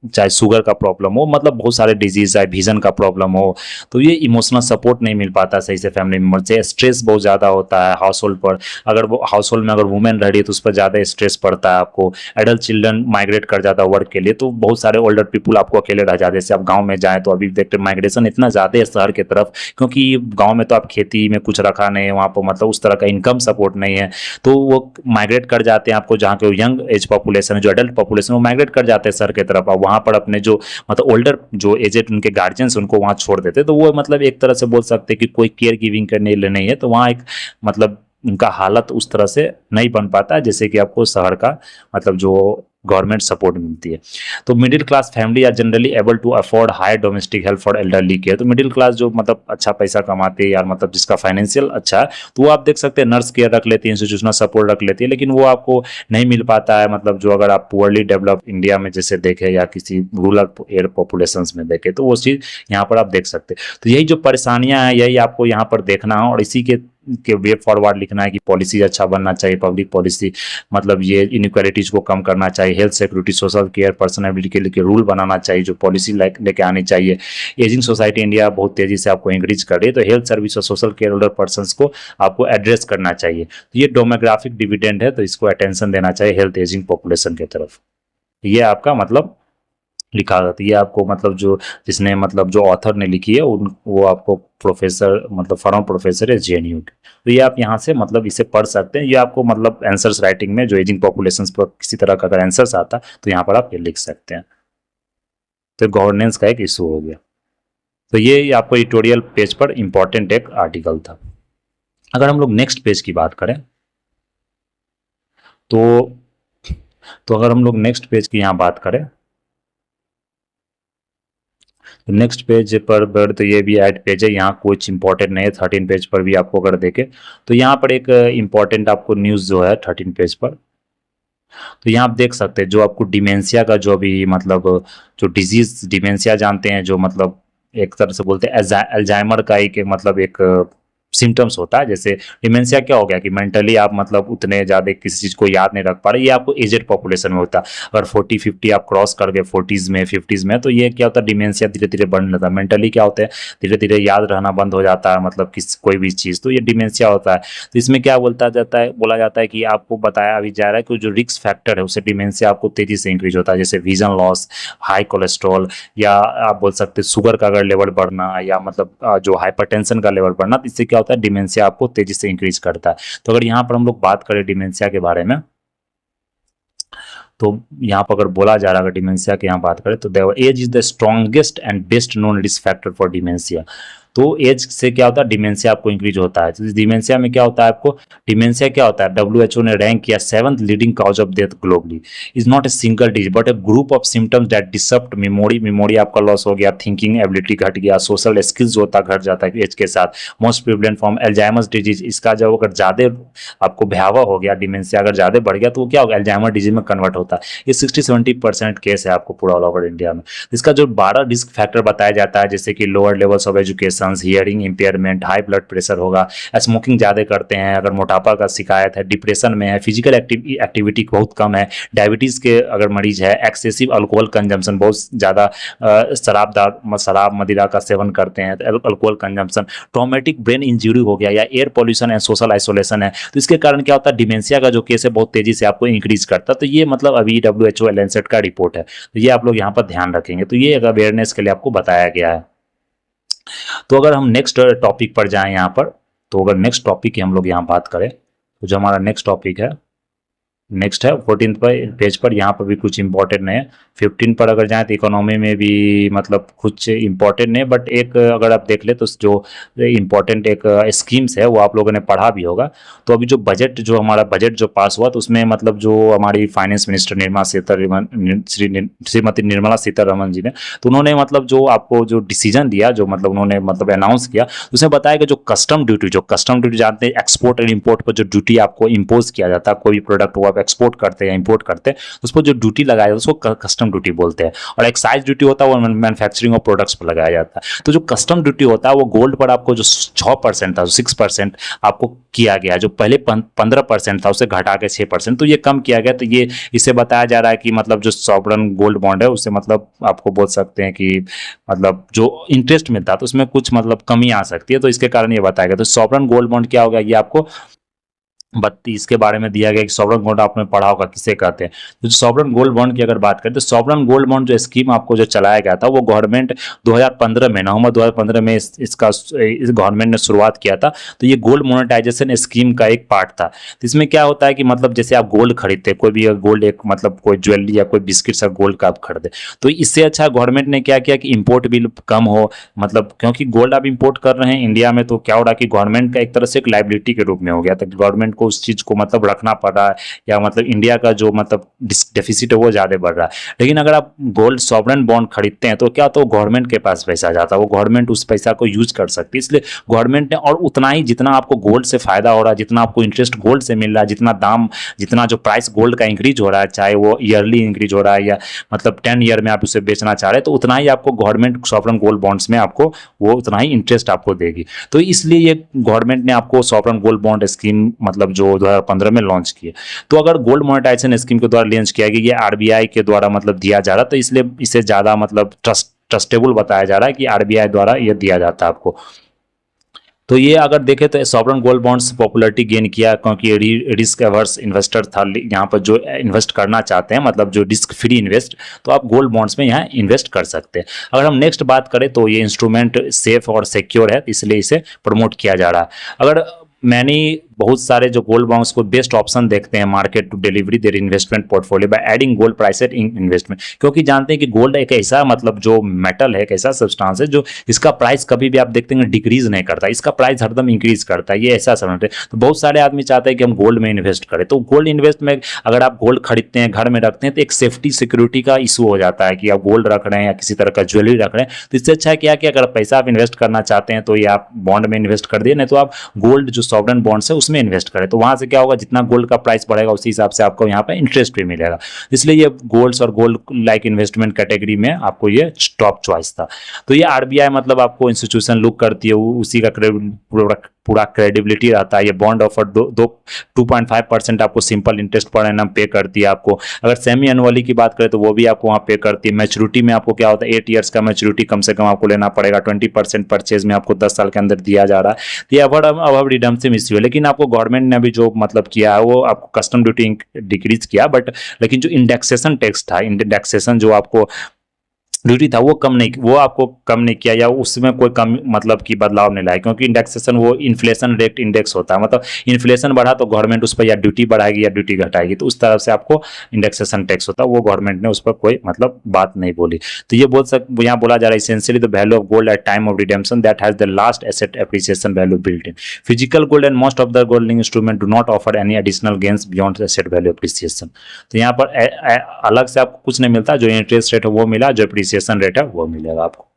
चाहे शुगर का प्रॉब्लम हो, मतलब बहुत सारे डिजीज, चाहे विजन का प्रॉब्लम हो, तो ये इमोशनल सपोर्ट नहीं मिल पाता सही से फैमिली मेम्बर से। स्ट्रेस बहुत ज़्यादा होता है हाउस होल्ड पर, अगर वो हाउस होल्ड में अगर वुमेन रह रही है तो उस पर ज़्यादा स्ट्रेस पड़ता है आपको। एडल्ट चिल्ड्रन माइग्रेट कर जाता है वर्क के लिए, तो बहुत सारे ओल्डर पीपुल आपको अकेले रह जाते हैं। जैसे आप गाँव में जाएँ तो अभी देखते माइग्रेशन इतना ज़्यादा है शहर की तरफ, क्योंकि गाँव में तो आप खेती में कुछ रखा नहीं है, वहाँ पर मतलब उस तरह का इनकम सपोर्ट नहीं है, तो वो माइग्रेट कर जाते हैं आपको, जहाँ के यंग एज पॉपुलेशन है, जो एडल्ट पॉपुलेशन वो माइग्रेट कर जाते हैं शहर की तरफ, और वहाँ पर अपने जो मतलब ओल्डर जो एजेड उनके गार्जियंस उनको वहां छोड़ देते, तो वो मतलब एक तरह से बोल सकते हैं कि कोई केयर गिविंग करने लिए नहीं है, तो वहाँ एक मतलब उनका हालत उस तरह से नहीं बन पाता जैसे कि आपको शहर का मतलब जो गवर्नमेंट सपोर्ट मिलती है। तो middle class family are generally able to afford high domestic help for elderly care, तो मिडिल क्लास जो मतलब अच्छा पैसा कमाते हैं यार, मतलब जिसका फाइनेंशियल अच्छा है, तो वो आप देख सकते हैं नर्स केयर रख लेती है, इंस्टीट्यूशनल सपोर्ट रख लेती है, लेकिन वो आपको नहीं मिल पाता है। मतलब जो अगर आप पुअरली डेवलप इंडिया में जैसे देखें या किसी रूरल एयर पॉपुलेशन में देखें तो वो चीज़ यहाँ पर आप देख सकते हैं। तो यही जो परेशानियाँ हैं यही आपको यहाँ पर देखना है, और इसी के वे फॉरवर्ड लिखना है कि पॉलिसी अच्छा बनना चाहिए, पब्लिक पॉलिसी मतलब ये इनइक्वालिटीज को कम करना चाहिए, हेल्थ सिक्योरिटी सोशल केयर पर्सनैबिलिटी के लिए रूल बनाना चाहिए, जो पॉलिसी लेके आनी चाहिए। एजिंग सोसाइटी इंडिया बहुत तेजी से आपको इंक्रीज कर रही है, तो हेल्थ सर्विस और सोशल केयर होल्डर पर्सन को आपको एड्रेस करना चाहिए। तो ये डोमोग्राफिक डिविडेंड है, तो इसको अटेंशन देना चाहिए हेल्थ एजिंग पॉपुलेशन की तरफ। ये आपका मतलब लिखा जाता है, ये आपको मतलब जो जिसने मतलब जो ऑथर ने लिखी है वो आपको प्रोफेसर मतलब फॉर्मर प्रोफेसर है जेएनयू के, तो ये आप यहाँ से मतलब इसे पढ़ सकते हैं। ये आपको मतलब आंसर्स राइटिंग में जो एजिंग पॉपुलेशंस पर किसी तरह का अगर आंसर्स आता तो यहाँ पर आप ये लिख सकते हैं। तो गवर्नेंस का एक इशू हो गया। तो ये आपको एडिटोरियल पेज पर इंपॉर्टेंट एक आर्टिकल था। अगर हम लोग नेक्स्ट पेज की बात करें तो अगर हम लोग नेक्स्ट पेज की यहाँ बात करें तो नेक्स्ट पेज पर बढ़ तो ये भी ऐड पेज है, यहाँ कुछ इंपॉर्टेंट नहीं है। 13 पेज पर भी आपको अगर देखें तो यहाँ पर एक इंपॉर्टेंट आपको न्यूज़ जो है 13 पेज पर, तो यहाँ आप देख सकते हैं जो आपको डिमेंशिया का जो भी मतलब जो डिजीज डिमेंशिया जानते हैं, जो मतलब एक तरह से बोलते हैं अल्जाइमर का एक मतलब एक सिम्टम्स होता है। जैसे डिमेंशिया क्या हो गया कि मेंटली आप मतलब उतने ज़्यादा किसी चीज़ को याद नहीं रख पा रहे, ये आपको एजेड पॉपुलेशन में होता है। अगर 40-50 आप क्रॉस कर गए 40s में 50s में, तो ये क्या होता है डिमेंशिया धीरे धीरे बढ़ने लगता है। मेंटली क्या होता है धीरे धीरे याद रहना बंद हो जाता है, मतलब कोई भी चीज़, तो ये डिमेंशिया होता है। तो इसमें क्या बोला जाता है कि आपको बताया अभी जा रहा है कि जो रिस्क फैक्टर है उससे डिमेंशिया आपको तेजी से इंक्रीज होता है, जैसे विजन लॉस, हाई कोलेस्ट्रॉल, या आप बोल सकते हैं शुगर का अगर लेवल बढ़ना, या मतलब जो हाइपरटेंशन का लेवल बढ़ना, तो इससे क्या होता है डिमेंशिया आपको तेजी से इंक्रीज करता है। तो अगर यहाँ पर हम लोग बात करें डिमेंशिया के बारे में, तो यहाँ पर अगर बोला जा रहा है डिमेंशिया की यहाँ बात करें तो age is the strongest and best known risk factor for dementia. तो एज से क्या होता है, डिमेंशिया आपको इंक्रीज होता है। तो डिमेंशिया में क्या होता है आपको, डिमेंशिया क्या होता है, WHO ने रैंक किया 7th leading cause of death globally. Is not a single disease but a group of symptoms that disrupt memory आपका लॉस हो गया, थिंकिंग एबिलिटी घट गया, सोशल स्किल्स होता घट जाता है एज के साथ। Most prevalent form Alzheimer's disease, इसका जब अगर ज़्यादा आपको भयावह हो गया, डिमेंशिया अगर ज़्यादा बढ़ गया तो वो क्या होगा, एल्जाइमर डिजीज में कन्वर्ट होता है। ये 60-70% केस है आपको पूरा ऑल ओवर इंडिया में। इसका जो 12 रिस्क फैक्टर बताया जाता है, जैसे कि lower levels of education, hearing impairment, high blood pressure होगा, स्मोकिंग ज़्यादा करते हैं, अगर मोटापा का शिकायत है, डिप्रेशन में है, फिजिकल एक्टिविटी बहुत कम है, डायबिटीज़ के अगर मरीज है, एक्सेसिव अल्कोहल कंजम्पशन, बहुत ज़्यादा शराब मदिरा का सेवन करते हैं, alcohol consumption, traumatic brain injury हो गया, या air pollution and social isolation है, तो इसके कारण क्या होता है, डिमेंशिया का जो केस है बहुत तेजी से आपको इंक्रीज करता है। तो ये मतलब अभी WHO लैंसेट का रिपोर्ट है, तो ये आप लोग यहाँ पर ध्यान रखेंगे। तो ये अवेयरनेस के लिए आपको बताया गया है। तो अगर हम नेक्स्ट टॉपिक पर जाएं यहाँ पर, तो अगर नेक्स्ट टॉपिक की हम लोग यहाँ बात करें, तो जो हमारा नेक्स्ट टॉपिक है, नेक्स्ट है 14 पेज पर, यहाँ पर भी कुछ इंपॉर्टेंट नहीं है। 15 पर अगर जाएँ तो इकोनॉमी में भी मतलब कुछ इंपॉर्टेंट नहीं, बट एक अगर आप देख ले तो जो इंपॉर्टेंट एक स्कीम्स है वो आप लोगों ने पढ़ा भी होगा। तो अभी जो बजट, जो हमारा बजट जो पास हुआ, तो उसमें मतलब जो हमारी फाइनेंस मिनिस्टर श्रीमती निर्मला सीतारमन जी ने, तो उन्होंने मतलब जो आपको जो डिसीजन दिया, जो मतलब उन्होंने मतलब अनाउंस किया, उसमें बताया कि जो कस्टम ड्यूटी जानते हैं, एक्सपोर्ट एंड इम्पोर्ट पर जो ड्यूटी आपको इम्पोज किया जाता है, कोई भी प्रोडक्ट वो आप एक्सपोर्ट करते हैं या इंपोर्ट करते हैं, उस पर जो ड्यूटी लगाया जाता है उसको कस्टम ड्यूटी बोलते हैं। और एक्साइज ड्यूटी होता है वो मैन्युफैक्चरिंग और प्रोडक्ट्स पर लगाया जाता है। तो जो कस्टम ड्यूटी होता है वो गोल्ड पर आपको जो 6% था, 6% आपको किया गया, जो पहले 15% था उसे घटा के 6%, तो ये कम किया गया। तो ये इससे बताया जा रहा है कि मतलब जो सॉवरेन गोल्ड बॉन्ड है उससे मतलब आपको बोल सकते हैं कि मतलब जो इंटरेस्ट मिलता है तो उसमें कुछ मतलब कमी आ सकती है, तो इसके कारण ये बताया गया। तो सॉवरेन गोल्ड बॉन्ड क्या होगा, ये आपको 32 के बारे में दिया गया कि सॉवरेन गोल्ड आपने पढ़ा होगा किसे कहते हैं। तो सॉवरेन गोल्ड बॉन्ड की अगर बात करें तो सॉवरेन गोल्ड बॉन्ड जो स्कीम आपको जो चलाया गया था वो गवर्नमेंट 2015 में, नवंबर 2015 में इस गवर्नमेंट ने शुरुआत किया था। तो ये गोल्ड मोनेटाइजेशन स्कीम का एक पार्ट था। तो इसमें क्या होता है कि मतलब जैसे आप गोल्ड खरीदते, कोई भी गोल्ड, एक मतलब कोई ज्वेलरी या कोई बिस्किट सा गोल्ड का आप खरीदे, तो इससे अच्छा गवर्नमेंट ने क्या किया कि इम्पोर्ट भी कम हो, मतलब क्योंकि गोल्ड आप इम्पोर्ट कर रहे हैं इंडिया में, तो क्या हो रहा है कि गवर्नमेंट का एक तरह से एक लाइबिलिटी के रूप में हो गया, तो गवर्नमेंट को उस चीज़ को मतलब रखना पड़ रहा है, या मतलब इंडिया का जो मतलब डेफिसिट है वो ज़्यादा बढ़ रहा है। लेकिन अगर आप गोल्ड सॉवरेन बॉन्ड खरीदते हैं तो क्या, तो गवर्नमेंट के पास पैसा जाता है, वो गवर्नमेंट उस पैसा को यूज कर सकती है। इसलिए गवर्नमेंट ने, और उतना ही जितना आपको गोल्ड से फायदा हो रहा है, जितना आपको इंटरेस्ट गोल्ड से मिल रहा है, जितना दाम, जितना जो प्राइस गोल्ड का इंक्रीज हो रहा है, चाहे वो ईयरली इंक्रीज हो रहा है या मतलब 10 ईयर में आप उसे बेचना चाह रहे हैं, तो उतना ही आपको गवर्नमेंट सॉवरेन गोल्ड बॉन्ड्स में आपको वो उतना ही इंटरेस्ट आपको देगी। तो इसलिए ये गवर्नमेंट ने आपको सॉवरेन गोल्ड बॉन्ड स्कीम मतलब जो 2015 में लॉन्च किए। तो अगर गोल्ड मोनेटाइजेशन स्कीम के द्वारा लॉन्च किया गया, ये आरबीआई के द्वारा मतलब दिया जा रहा, तो इसलिए इसे ज़्यादा मतलब ट्रस्टेबल बताया जा रहा है कि आरबीआई द्वारा ये दिया जाता है आपको। तो ये अगर देखें तो sovereign gold bonds popularity gain किया क्योंकि रिस्क एवर्स इन्वेस्टर था, यहाँ पर जो इन्वेस्ट करना चाहते हैं, मतलब जो रिस्क फ्री इन्वेस्ट, तो आप गोल्ड बॉन्ड्स में यहाँ इन्वेस्ट कर सकते हैं। अगर हम नेक्स्ट बात करें तो ये इंस्ट्रूमेंट सेफ और सिक्योर है, इसलिए इसे प्रमोट किया जा रहा है। अगर मैंने बहुत सारे जो गोल्ड बॉन्ड्स को बेस्ट ऑप्शन देखते हैं market to delivery their investment portfolio by adding gold price in investment, क्योंकि जानते हैं कि गोल्ड एक ऐसा मतलब जो मेटल है, एक ऐसा सब्सटेंस है जो इसका प्राइस कभी भी आप देखते हैं डिक्रीज नहीं करता, इसका प्राइस हरदम इंक्रीज करता है, ये ऐसा समझ है। तो बहुत सारे आदमी चाहते हैं कि हम गोल्ड में इन्वेस्ट करें, तो गोल्ड इन्वेस्ट में अगर आप गोल्ड खरीदते हैं, घर में रखते हैं, तो एक सेफ्टी सिक्योरिटी का इशू हो जाता है कि आप गोल्ड रख रहे हैं या किसी तरह का ज्वेलरी रख रहे हैं। तो इससे अच्छा है क्या कि अगर पैसा आप इन्वेस्ट करना चाहते हैं तो ये आप बॉन्ड में इन्वेस्ट कर दिए, नहीं तो आप गोल्ड जो सॉवरेन बॉन्ड्स है उसमें इन्वेस्ट करें। तो वहां से क्या होगा, जितना गोल्ड का प्राइस बढ़ेगा उसी हिसाब से आपको यहाँ पे इंटरेस्ट भी मिलेगा। इसलिए ये गोल्ड्स और गोल्ड लाइक इन्वेस्टमेंट कैटेगरी में आपको ये टॉप चॉइस था। तो ये आरबीआई मतलब आपको इंस्टीट्यूशन लुक करती है, उसी का पूरा क्रेडिबिलिटी रहता है। ये बॉन्ड ऑफर 2.5% आपको सिंपल इंटरेस्ट पर एनम पे करती है आपको। अगर सेमी एनुअली की बात करें तो वो भी आपको वहाँ पे करती है। मैच्योरिटी में आपको क्या होता है, 8 ईयर्स का मैच्योरिटी कम से कम आपको लेना पड़ेगा। 20% परचेज में आपको 10 साल के अंदर दिया जा रहा है। तो ये अब रिडम्पशन इश्यू है, लेकिन आपको गवर्नमेंट ने अभी जो मतलब किया है वो आपको कस्टम ड्यूटी डिक्रीज किया, बट लेकिन जो इंडेक्सेशन टैक्स था, इंडेक्सेशन जो आपको ड्यूटी था वो कम नहीं, वो आपको कम नहीं किया या उसमें कोई कम मतलब कि बदलाव नहीं लाया, क्योंकि इंडेक्सेशन वो इन्फ्लेशन रेट इंडेक्स होता है, मतलब इन्फ्लेशन बढ़ा तो गवर्नमेंट उस पर या ड्यूटी बढ़ाएगी या ड्यूटी घटाएगी, तो उस तरफ से आपको इंडेक्सेशन टैक्स होता है, वो गवर्नमेंट ने उस पर कोई मतलब बात नहीं बोली। तो ये यहाँ बोला जा रहा है essentially the value of gold at time of redemption that has the last asset appreciation value built in physical gold and most of the gold instrument do not offer any additional gains beyond asset value appreciation. तो यहाँ पर अलग से आपको कुछ नहीं मिलता, जो इंटरेस्ट रेट है वो मिला, जो एप्रिसिएशन रेट है वो मिलेगा आपको।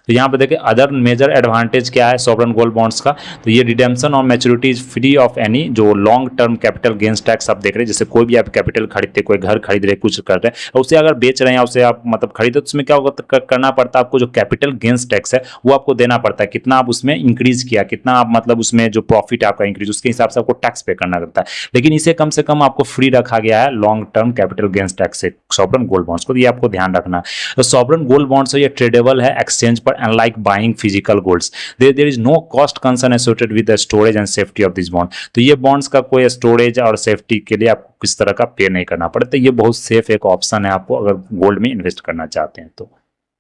तो यहाँ पे देखिए अदर मेजर एडवांटेज क्या है सॉवरेन गोल्ड बॉन्ड्स का, तो ये रिडेम्पशन और maturity is free of any जो long term capital gains tax आप देख रहे हैं, जैसे कोई भी आप कैपिटल खरीदते, कोई घर खरीद रहे, कुछ कर रहे हैं, और उसे अगर बेच रहे हैं, उसे आप मतलब खरीदे, तो उसमें क्या होगा, करना पड़ता है आपको, जो कैपिटल गेन्स टैक्स है वो आपको देना पड़ता है, कितना आप उसमें इंक्रीज किया, कितना आप मतलब उसमें जो प्रॉफिट आपका इंक्रीज, उसके हिसाब से आपको टैक्स पे करना पड़ता है। लेकिन इसे कम से कम आपको फ्री रखा गया है long term capital gains tax से सॉवरेन गोल्ड बॉन्ड्स को, ये आपको ध्यान रखना है। तो सॉवरेन गोल्ड बॉन्ड्स ये ट्रेडेबल है एक्सचेंज पर, unlike buying physical golds there is no cost concern associated with the storage and safety of this bond। तो ये बॉन्ड्स का कोई स्टोरेज और सेफ्टी के लिए आपको किस तरह का पे नहीं करना पड़ता, तो ये बहुत सेफ एक ऑप्शन है आपको अगर गोल्ड में इन्वेस्ट करना चाहते हैं तो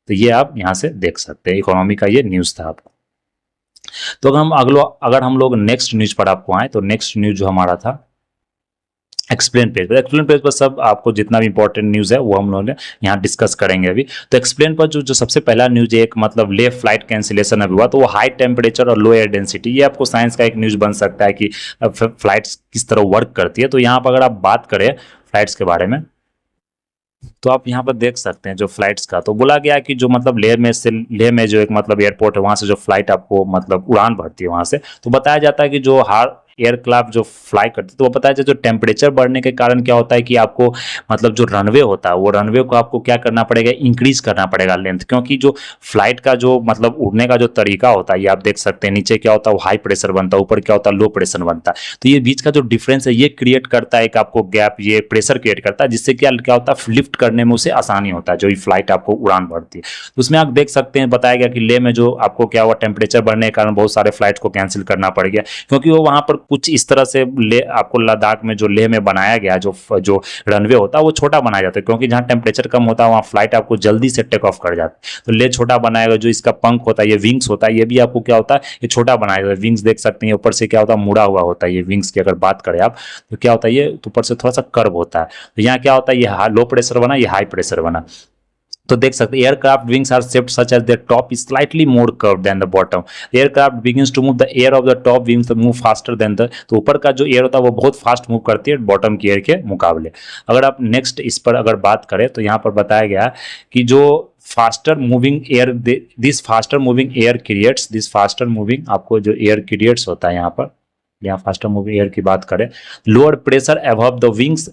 ये आप यहाँ से देख सकते हैं। इकोनॉमी का ये न्यूज था आपको। तो अगर हम लोग नेक्स्ट न्यूज पर आपको आए, तो नेक्स्ट न्यूज जो हमारा था एक्सप्लेन पेज पर। एक्सप्लेन पेज पर सब आपको जितना भी इंपॉर्टेंट न्यूज़ है वो हम लोग यहाँ डिस्कस करेंगे अभी। तो एक्सप्लेन पर जो सबसे पहला न्यूज एक मतलब ले फ्लाइट कैंसिलेशन अभी हुआ, तो वो हाई टेम्परेचर और लो एयर डेंसिटी, ये आपको साइंस का एक न्यूज़ बन सकता है कि फ्लाइट्स किस तरह वर्क करती है। तो यहाँ पर अगर आप बात करें फ्लाइट्स के बारे में, तो आप यहाँ पर देख सकते हैं जो फ्लाइट्स का, तो बोला गया कि जो मतलब लेह में जो एक मतलब एयरपोर्ट है, वहाँ से जो फ्लाइट आपको मतलब उड़ान भरती है वहाँ से, तो बताया जाता है कि जो एयरक्राफ्ट जो फ्लाई करते, तो वो पता है जो टेम्परेचर बढ़ने के कारण क्या होता है कि आपको मतलब जो रनवे होता है, वो रनवे को आपको क्या करना पड़ेगा, इंक्रीज करना पड़ेगा लेंथ, क्योंकि जो फ्लाइट का जो मतलब उड़ने का जो तरीका होता है, ये आप देख सकते हैं, नीचे क्या होता है वो हाई प्रेशर बनता है, ऊपर क्या होता है लो प्रेशर बनता है। तो ये बीच का जो डिफरेंस है ये क्रिएट करता है एक आपको गैप, ये प्रेशर क्रिएट करता है, जिससे क्या होता है लिफ्ट करने में उसे आसानी होता है, जो ये फ्लाइट आपको उड़ान भरती है। तो उसमें आप देख सकते हैं बताया गया कि लेह में जो आपको क्या हुआ, टेम्परेचर बढ़ने के कारण बहुत सारे फ्लाइट को कैंसिल करना पड़ गया, क्योंकि वो वहां पर कुछ इस तरह से आपको लद्दाख में जो लेह में बनाया गया जो रनवे होता है वो छोटा बनाया जाता है, क्योंकि जहां टेम्परेचर कम होता है वहां फ्लाइट आपको जल्दी से टेक ऑफ कर जाती है। तो लेह छोटा बनाएगा, जो इसका पंख होता है, ये विंग्स होता है, ये भी आपको क्या होता है, ये छोटा बनाया जाता है। विंग्स देख सकते हैं ऊपर से क्या होता है, मुड़ा हुआ होता है। ये विंग्स की अगर बात करें आप, तो क्या होता है, ये ऊपर से थोड़ा सा कर्व होता है। तो यहाँ क्या होता है, ये लो प्रेशर बना, ये हाई प्रेशर बना। तो देख सकते हैं aircraft wings are shaped such as their top is slightly more curved than the bottom. Aircraft begins to move the air of the top wings move faster than the, तो ऊपर का जो एयर होता है वो बहुत फास्ट मूव करती है बॉटम की एयर के मुकाबले। अगर आप नेक्स्ट इस पर अगर बात करें, तो यहाँ पर बताया गया कि जो faster moving air, this faster moving air creates, this faster moving आपको जो एयर क्रिएट्स होता है यहाँ पर, यहाँ फास्टर मूविंग एयर की बात करें, lower pressure above the wings,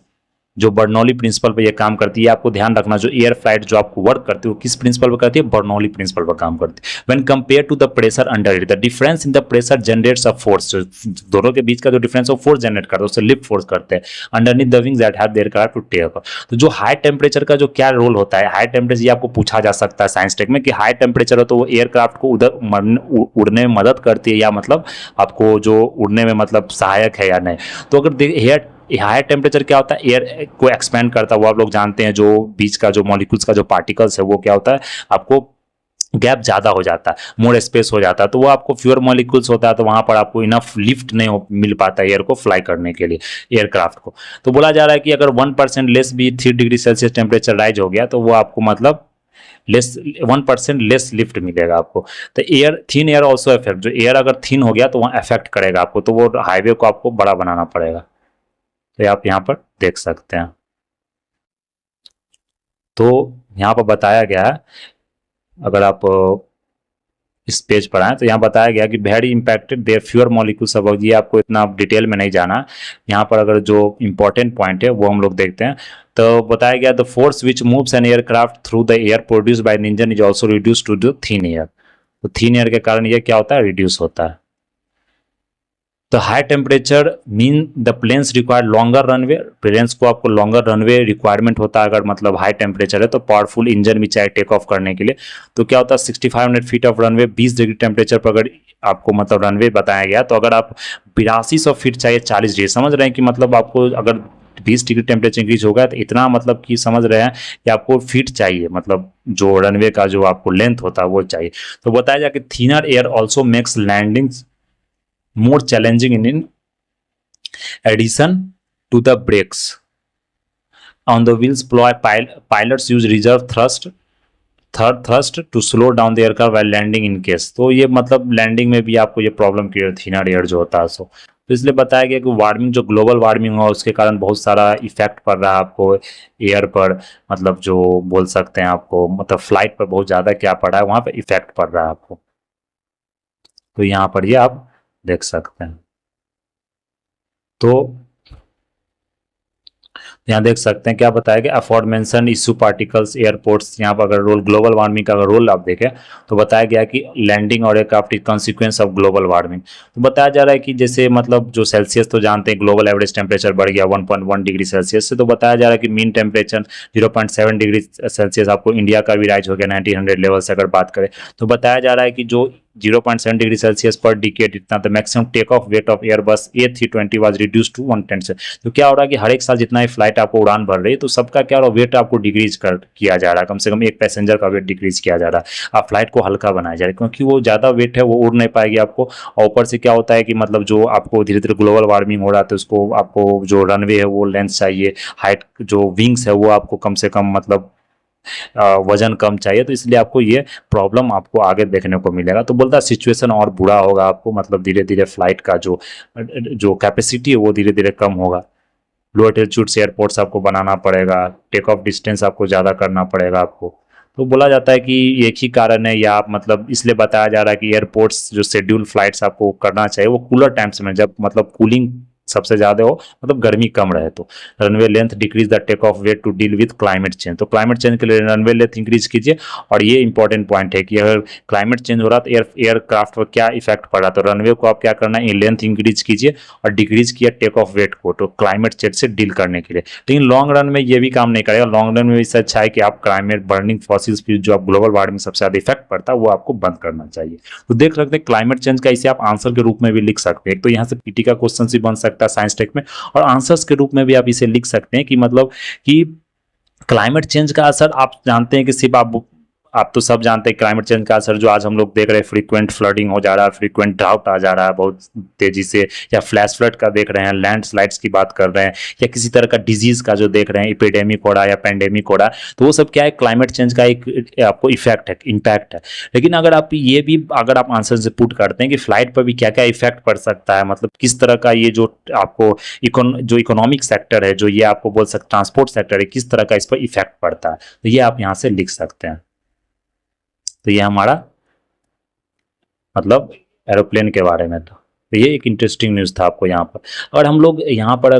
जो बर्नौली प्रिंसिपल पे ये काम करती है। आपको ध्यान रखना जो एयर फ्लाइट जो आपको वर्क करती है वो किस प्रिंसिपल पर करती है, बर्नौली प्रिंसिपल पर काम करती है। When compare to the pressure under it, the difference in the pressure generates a force, दोनों के बीच का जो डिफरेंस है वो फोर्स जनरेट करता है, उससे लिफ्ट फोर्स करते हैं underneath the wings that have the aircraft to take off. तो जो हाई टेम्परेचर का जो क्या रोल होता है, हाई टेम्परेचर ये आपको पूछा जा सकता है साइंस टेक में कि हाई टेम्परेचर हो तो वो एयरक्राफ्ट को उधर उड़ने में मदद करती है या मतलब आपको जो उड़ने में मतलब सहायक है या नहीं। तो अगर हायर टेम्परेचर क्या होता है, एयर को एक्सपेंड करता है, वो आप लोग जानते हैं, जो बीच का जो मॉलिक्यूल्स का जो पार्टिकल्स है वो क्या होता है, आपको गैप ज़्यादा हो जाता है, मोर स्पेस हो जाता है, तो वो आपको फ्यूअर मॉलिक्यूल्स होता है, तो वहाँ पर आपको इनफ लिफ्ट नहीं मिल पाता एयर को फ्लाई करने के लिए, एयरक्राफ्ट को। तो बोला जा रहा है कि अगर 1% लेस भी 3 डिग्री सेल्सियस टेम्परेचर राइज हो गया तो वो आपको मतलब 1% लेस लिफ्ट मिलेगा आपको। तो air thin air also effect, जो एयर अगर थिन हो गया तो वहाँ इफेक्ट करेगा आपको, तो वो हाईवे को आपको बड़ा बनाना पड़ेगा। तो आप यहाँ पर देख सकते हैं। तो यहाँ पर बताया गया है, अगर आप इस पेज पर आए तो यहाँ बताया गया कि very impacted their fewer molecules अब, ये आपको इतना डिटेल में नहीं जाना। यहाँ पर अगर जो इंपॉर्टेंट पॉइंट है वो हम लोग देखते हैं, तो बताया गया the force which moves an aircraft through the air produce by an engine is also reduce to the thin air. तो थिन एयर के कारण ये क्या होता है, रिड्यूस होता है। तो high temperature mean the planes require longer runway, planes को आपको लॉन्गर रनवे रिक्वायरमेंट होता है अगर मतलब हाई टेम्परेचर है, तो पावरफुल इंजन भी चाहिए टेक ऑफ करने के लिए। तो क्या होता है 6500 feet of runway, 20 degree temperature पर अगर आपको मतलब रनवे बताया गया, तो अगर आप 8200 फीट चाहिए 40 डिग्री, समझ रहे हैं कि मतलब आपको अगर 20 डिग्री टेम्परेचर इंक्रीज होगा तो इतना मतलब कि समझ रहे हैं कि आपको फीट चाहिए, मतलब जो रनवे का जो आपको लेंथ होता है वो चाहिए। तो बताया जाए कि thinner air also makes landing more challenging in addition to the brakes on the wheels pilots use reserve thrust to slow down the aircraft while landing in case. तो ये मतलब लैंडिंग में भी आपको ये प्रॉब्लम क्रिएट थिनर एयर जो होता है सो, तो इसलिए बताया गया कि वार्मिंग जो ग्लोबल वार्मिंग हो उसके कारण बहुत सारा इफेक्ट पड़ रहा है आपको एयर पर, मतलब जो बोल सकते हैं आपको मतलब फ्लाइट पर बहुत ज़्यादा क्या पड़ रहा है वहाँ पर इफेक्ट पड़ रहा है आपको। तो यहाँ पर ये आप देख सकते हैं। तो यहाँ देख सकते हैं क्या बताया गया, afford mention issue particles airports, यहाँ पर अगर रोल ग्लोबल वार्मिंग का अगर रोल आप देखें तो बताया गया कि लैंडिंग और aircraft is consequence of global warming. तो बताया जा रहा है कि जैसे मतलब जो सेल्सियस तो जानते हैं ग्लोबल एवरेज टेम्परेचर बढ़ गया 1.1 डिग्री सेल्सियस से, तो बताया जा रहा है कि मीन टेम्परेचर 0.7 डिग्री सेल्सियस आपको इंडिया का भी राइज हो गया 1900 लेवल से अगर बात करें। तो बताया जा रहा है कि जो 0.7 डिग्री सेल्सियस पर डिकेड इतना, तो maximum take off weight of Airbus A320 was reduce to 110 से। तो क्या हो रहा है कि हर एक साल जितना ही फ्लाइट आपको उड़ान भर रही है तो सबका क्या हो रहा है, वेट आपको डिक्रीज कर किया जा रहा है, कम से कम एक पैसेंजर का वेट डिक्रीज किया जा रहा है। आप फ्लाइट को हल्का बनाया जा रहा है क्योंकि वो ज़्यादा वेट है वो उड़ नहीं पाएगी आपको। और ऊपर से क्या होता है कि मतलब जो आपको धीरे धीरे ग्लोबल वार्मिंग हो रहा है तो उसको आपको जो रनवे है वो लेंथ चाहिए, हाइट जो विंग्स है वो आपको कम से कम मतलब वजन कम चाहिए, तो इसलिए आपको ये प्रॉब्लम आपको आगे देखने को मिलेगा। तो बोलता है सिचुएशन और बुरा होगा आपको, मतलब धीरे धीरे फ्लाइट का जो जो कैपेसिटी है वो धीरे धीरे कम होगा। लो एल्टीट्यूड से एयरपोर्ट्स आपको बनाना पड़ेगा, टेक ऑफ डिस्टेंस आपको ज़्यादा करना पड़ेगा आपको। तो बोला जाता है कि एक ही कारण है या आप मतलब इसलिए बताया जा रहा है कि एयरपोर्ट्स जो शेड्यूल फ्लाइट्स आपको करना चाहिए वो कूलर टाइम्स में, जब मतलब कूलिंग सबसे ज़्यादा हो, मतलब गर्मी कम रहे। तो runway length decrease the take off weight to deal with climate change. तो क्लाइमेट चेंज के लिए रनवे लेंथ इंक्रीज कीजिए। और ये इंपॉर्टेंट पॉइंट है कि अगर क्लाइमेट चेंज हो रहा तो एयरक्राफ्ट पर क्या इफेक्ट पड़ रहा, तो रनवे को आप क्या करना है, लेंथ इंक्रीज कीजिए और डिक्रीज किया टेक ऑफ वेट को, तो क्लाइमेट चेंज से डील करने के लिए। लेकिन लॉन्ग रन में ये भी काम नहीं करेगा। लॉन्ग रन में इससे अच्छा है कि आप क्लाइमेट बर्निंग फॉसिल्स फ्यूल जो आप ग्लोबल वार्मिंग सबसे ज़्यादा इफेक्ट पड़ता है वो आपको बंद करना चाहिए। तो देख सकते हैं क्लाइमेट चेंज का इसे आप आंसर के रूप में भी लिख सकते हैं। एक तो यहाँ से पीटी का क्वेश्चन भी बन सकता है साइंस टेक में, और आंसर्स के रूप में भी आप इसे लिख सकते हैं कि मतलब कि क्लाइमेट चेंज का असर आप जानते हैं कि सिर्फ आप तो सब जानते हैं क्लाइमेट चेंज का असर जो आज हम लोग देख रहे हैं, फ्रीक्वेंट फ्लडिंग हो जा रहा है, फ्रीक्वेंट ड्राउट आ जा रहा है बहुत तेजी से, या फ्लैश फ्लड का देख रहे हैं, लैंडस्लाइड्स की बात कर रहे हैं, या किसी तरह का डिजीज का जो देख रहे हैं, इपिडेमिक हो रहा है या पेंडेमिक हो रहा है, तो वो सब क्या है, क्लाइमेट चेंज का एक आपको इफेक्ट है, इम्पैक्ट है। लेकिन अगर आप ये भी अगर आप आंसर से पुट करते हैं कि फ्लाइट पर भी क्या क्या इफेक्ट पड़ सकता है, मतलब किस तरह का ये जो आपको जो इकोनॉमिक सेक्टर है, जो ये आपको बोल सकते ट्रांसपोर्ट सेक्टर है, किस तरह का इस पर इफेक्ट पड़ता है, तो ये आप यहाँ से लिख सकते हैं। तो ये हमारा मतलब एरोप्लेन के बारे में था। तो ये एक इंटरेस्टिंग न्यूज़ था आपको यहाँ पर। और हम लोग यहाँ पर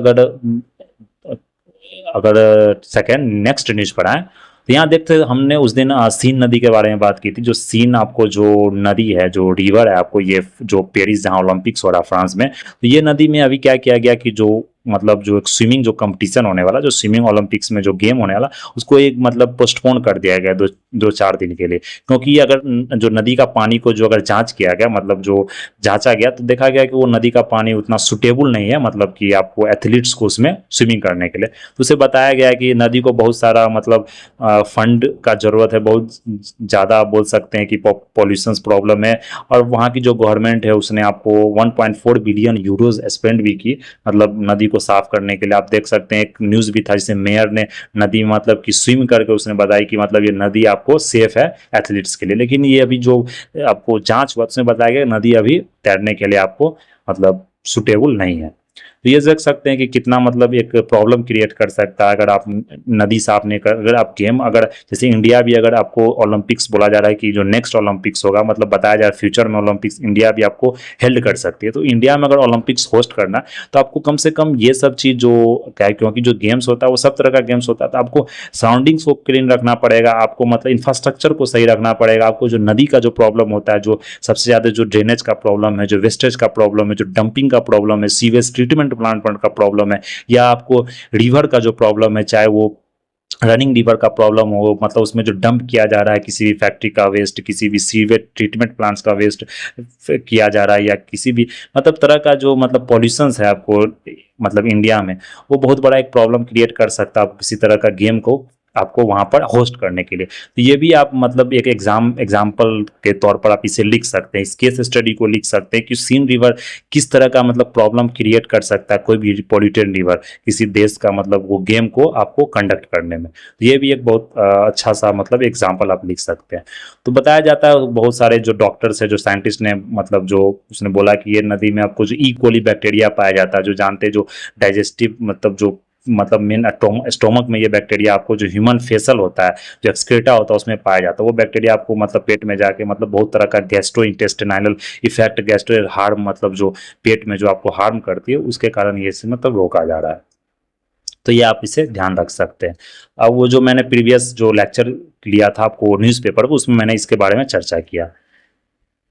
अगर सेकेंड नेक्स्ट न्यूज़ पर आए तो यहाँ देखते हमने उस दिन सीन नदी के बारे में बात की थी। जो सीन आपको जो नदी है, जो रिवर है आपको, ये जो पेरिस जहाँ ओलंपिक्स हो रहा फ्रांस में, तो ये नदी में अभी क्या किया गया कि जो मतलब जो एक स्विमिंग जो कंपटीशन होने वाला, जो स्विमिंग ओलंपिक्स में जो गेम होने वाला, उसको एक मतलब पोस्टपोन कर दिया गया 2-4 दिन के लिए। क्योंकि अगर जो नदी का पानी को जो अगर जांच किया गया, मतलब जो जांचा गया, तो देखा गया कि वो नदी का पानी उतना सुटेबल नहीं है, मतलब कि आपको एथलीट्स को उसमें स्विमिंग करने के लिए। तो उसे बताया गया कि नदी को बहुत सारा मतलब फंड का जरूरत है, बहुत ज़्यादा बोल सकते हैं कि पॉल्यूशन प्रॉब्लम है। और वहाँ की जो गवर्नमेंट है उसने आपको 1.4 बिलियन यूरोज स्पेंड भी की, मतलब नदी को साफ करने के लिए। आप देख सकते हैं एक न्यूज़ भी था जिसमें मेयर ने नदी में मतलब कि स्विम करके उसने बताया कि मतलब ये नदी आपको सेफ है एथलीट्स के लिए। लेकिन ये अभी जो आपको जांच हुआ उसमें बताया गया नदी अभी तैरने के लिए आपको मतलब सुटेबल नहीं है। तो ये देख सकते हैं कि कितना मतलब एक प्रॉब्लम क्रिएट कर सकता है अगर आप नदी साफ नहीं कर, अगर आप गेम अगर जैसे इंडिया भी अगर आपको ओलंपिक्स बोला जा रहा है कि जो नेक्स्ट ओलंपिक्स होगा, मतलब बताया जा रहा है फ्यूचर में ओलंपिक्स इंडिया भी आपको हेल्ड कर सकती है। तो इंडिया में अगर ओलंपिक्स होस्ट करना तो आपको कम से कम ये सब चीज़ जो क्या है, क्योंकि जो गेम्स होता है वो सब तरह का गेम्स होता है, तो आपको सराउंडिंग्स को क्लीन रखना पड़ेगा, आपको मतलब इंफ्रास्ट्रक्चर को सही रखना पड़ेगा, आपको जो नदी का जो प्रॉब्लम होता है, जो सबसे ज़्यादा जो ड्रेनेज का प्रॉब्लम है, जो वेस्टेज का प्रॉब्लम है, जो डंपिंग का प्रॉब्लम है, सीवेज ट्रीटमेंट प्लांट का प्रॉब्लम है, या आपको रिवर का जो प्रॉब्लम है, चाहे वो रनिंग रिवर का प्रॉब्लम हो, मतलब उसमें जो डंप किया जा रहा है किसी भी फैक्ट्री का वेस्ट, किसी भी सीवेज ट्रीटमेंट प्लांट्स का वेस्ट किया जा रहा है, या किसी भी मतलब तरह का जो मतलब पॉल्यूशंस है आपको मतलब इंडिया में, वो बहुत बड़ा एक प्रॉब्लम क्रिएट कर सकता है आप किसी तरह का गेम को आपको वहां पर होस्ट करने के लिए। तो ये भी आप मतलब एक एग्जाम्पल के तौर पर आप इसे लिख सकते हैं, इस केस स्टडी को लिख सकते हैं कि सीन रिवर किस तरह का मतलब प्रॉब्लम क्रिएट कर सकता है, कोई भी पॉल्यूटेड रिवर किसी देश का मतलब वो गेम को आपको कंडक्ट करने में। तो ये भी एक बहुत अच्छा सा मतलब एग्जाम्पल आप लिख सकते हैं। तो बताया जाता है बहुत सारे जो डॉक्टर्स है, जो साइंटिस्ट ने मतलब जो उसने बोला कि ये नदी में आपको जो ई कोली बैक्टीरिया पाया जाता है, जो जानते हैं जो डाइजेस्टिव मतलब जो मतलब मेन स्टोमक में ये बैक्टीरिया आपको जो ह्यूमन फेसल होता है, जो एक्सक्रेटा होता है उसमें पाया जाता है, वो बैक्टीरिया आपको मतलब पेट में जाके मतलब बहुत तरह का gastro intestinal effect, gastro harm मतलब जो पेट में जो आपको हार्म करती है, उसके कारण ये मतलब रोका जा रहा है। तो ये आप इसे ध्यान रख सकते हैं। अब वो जो मैंने प्रीवियस जो लेक्चर लिया था आपको न्यूज़पेपर पर, उसमें मैंने इसके बारे में चर्चा किया।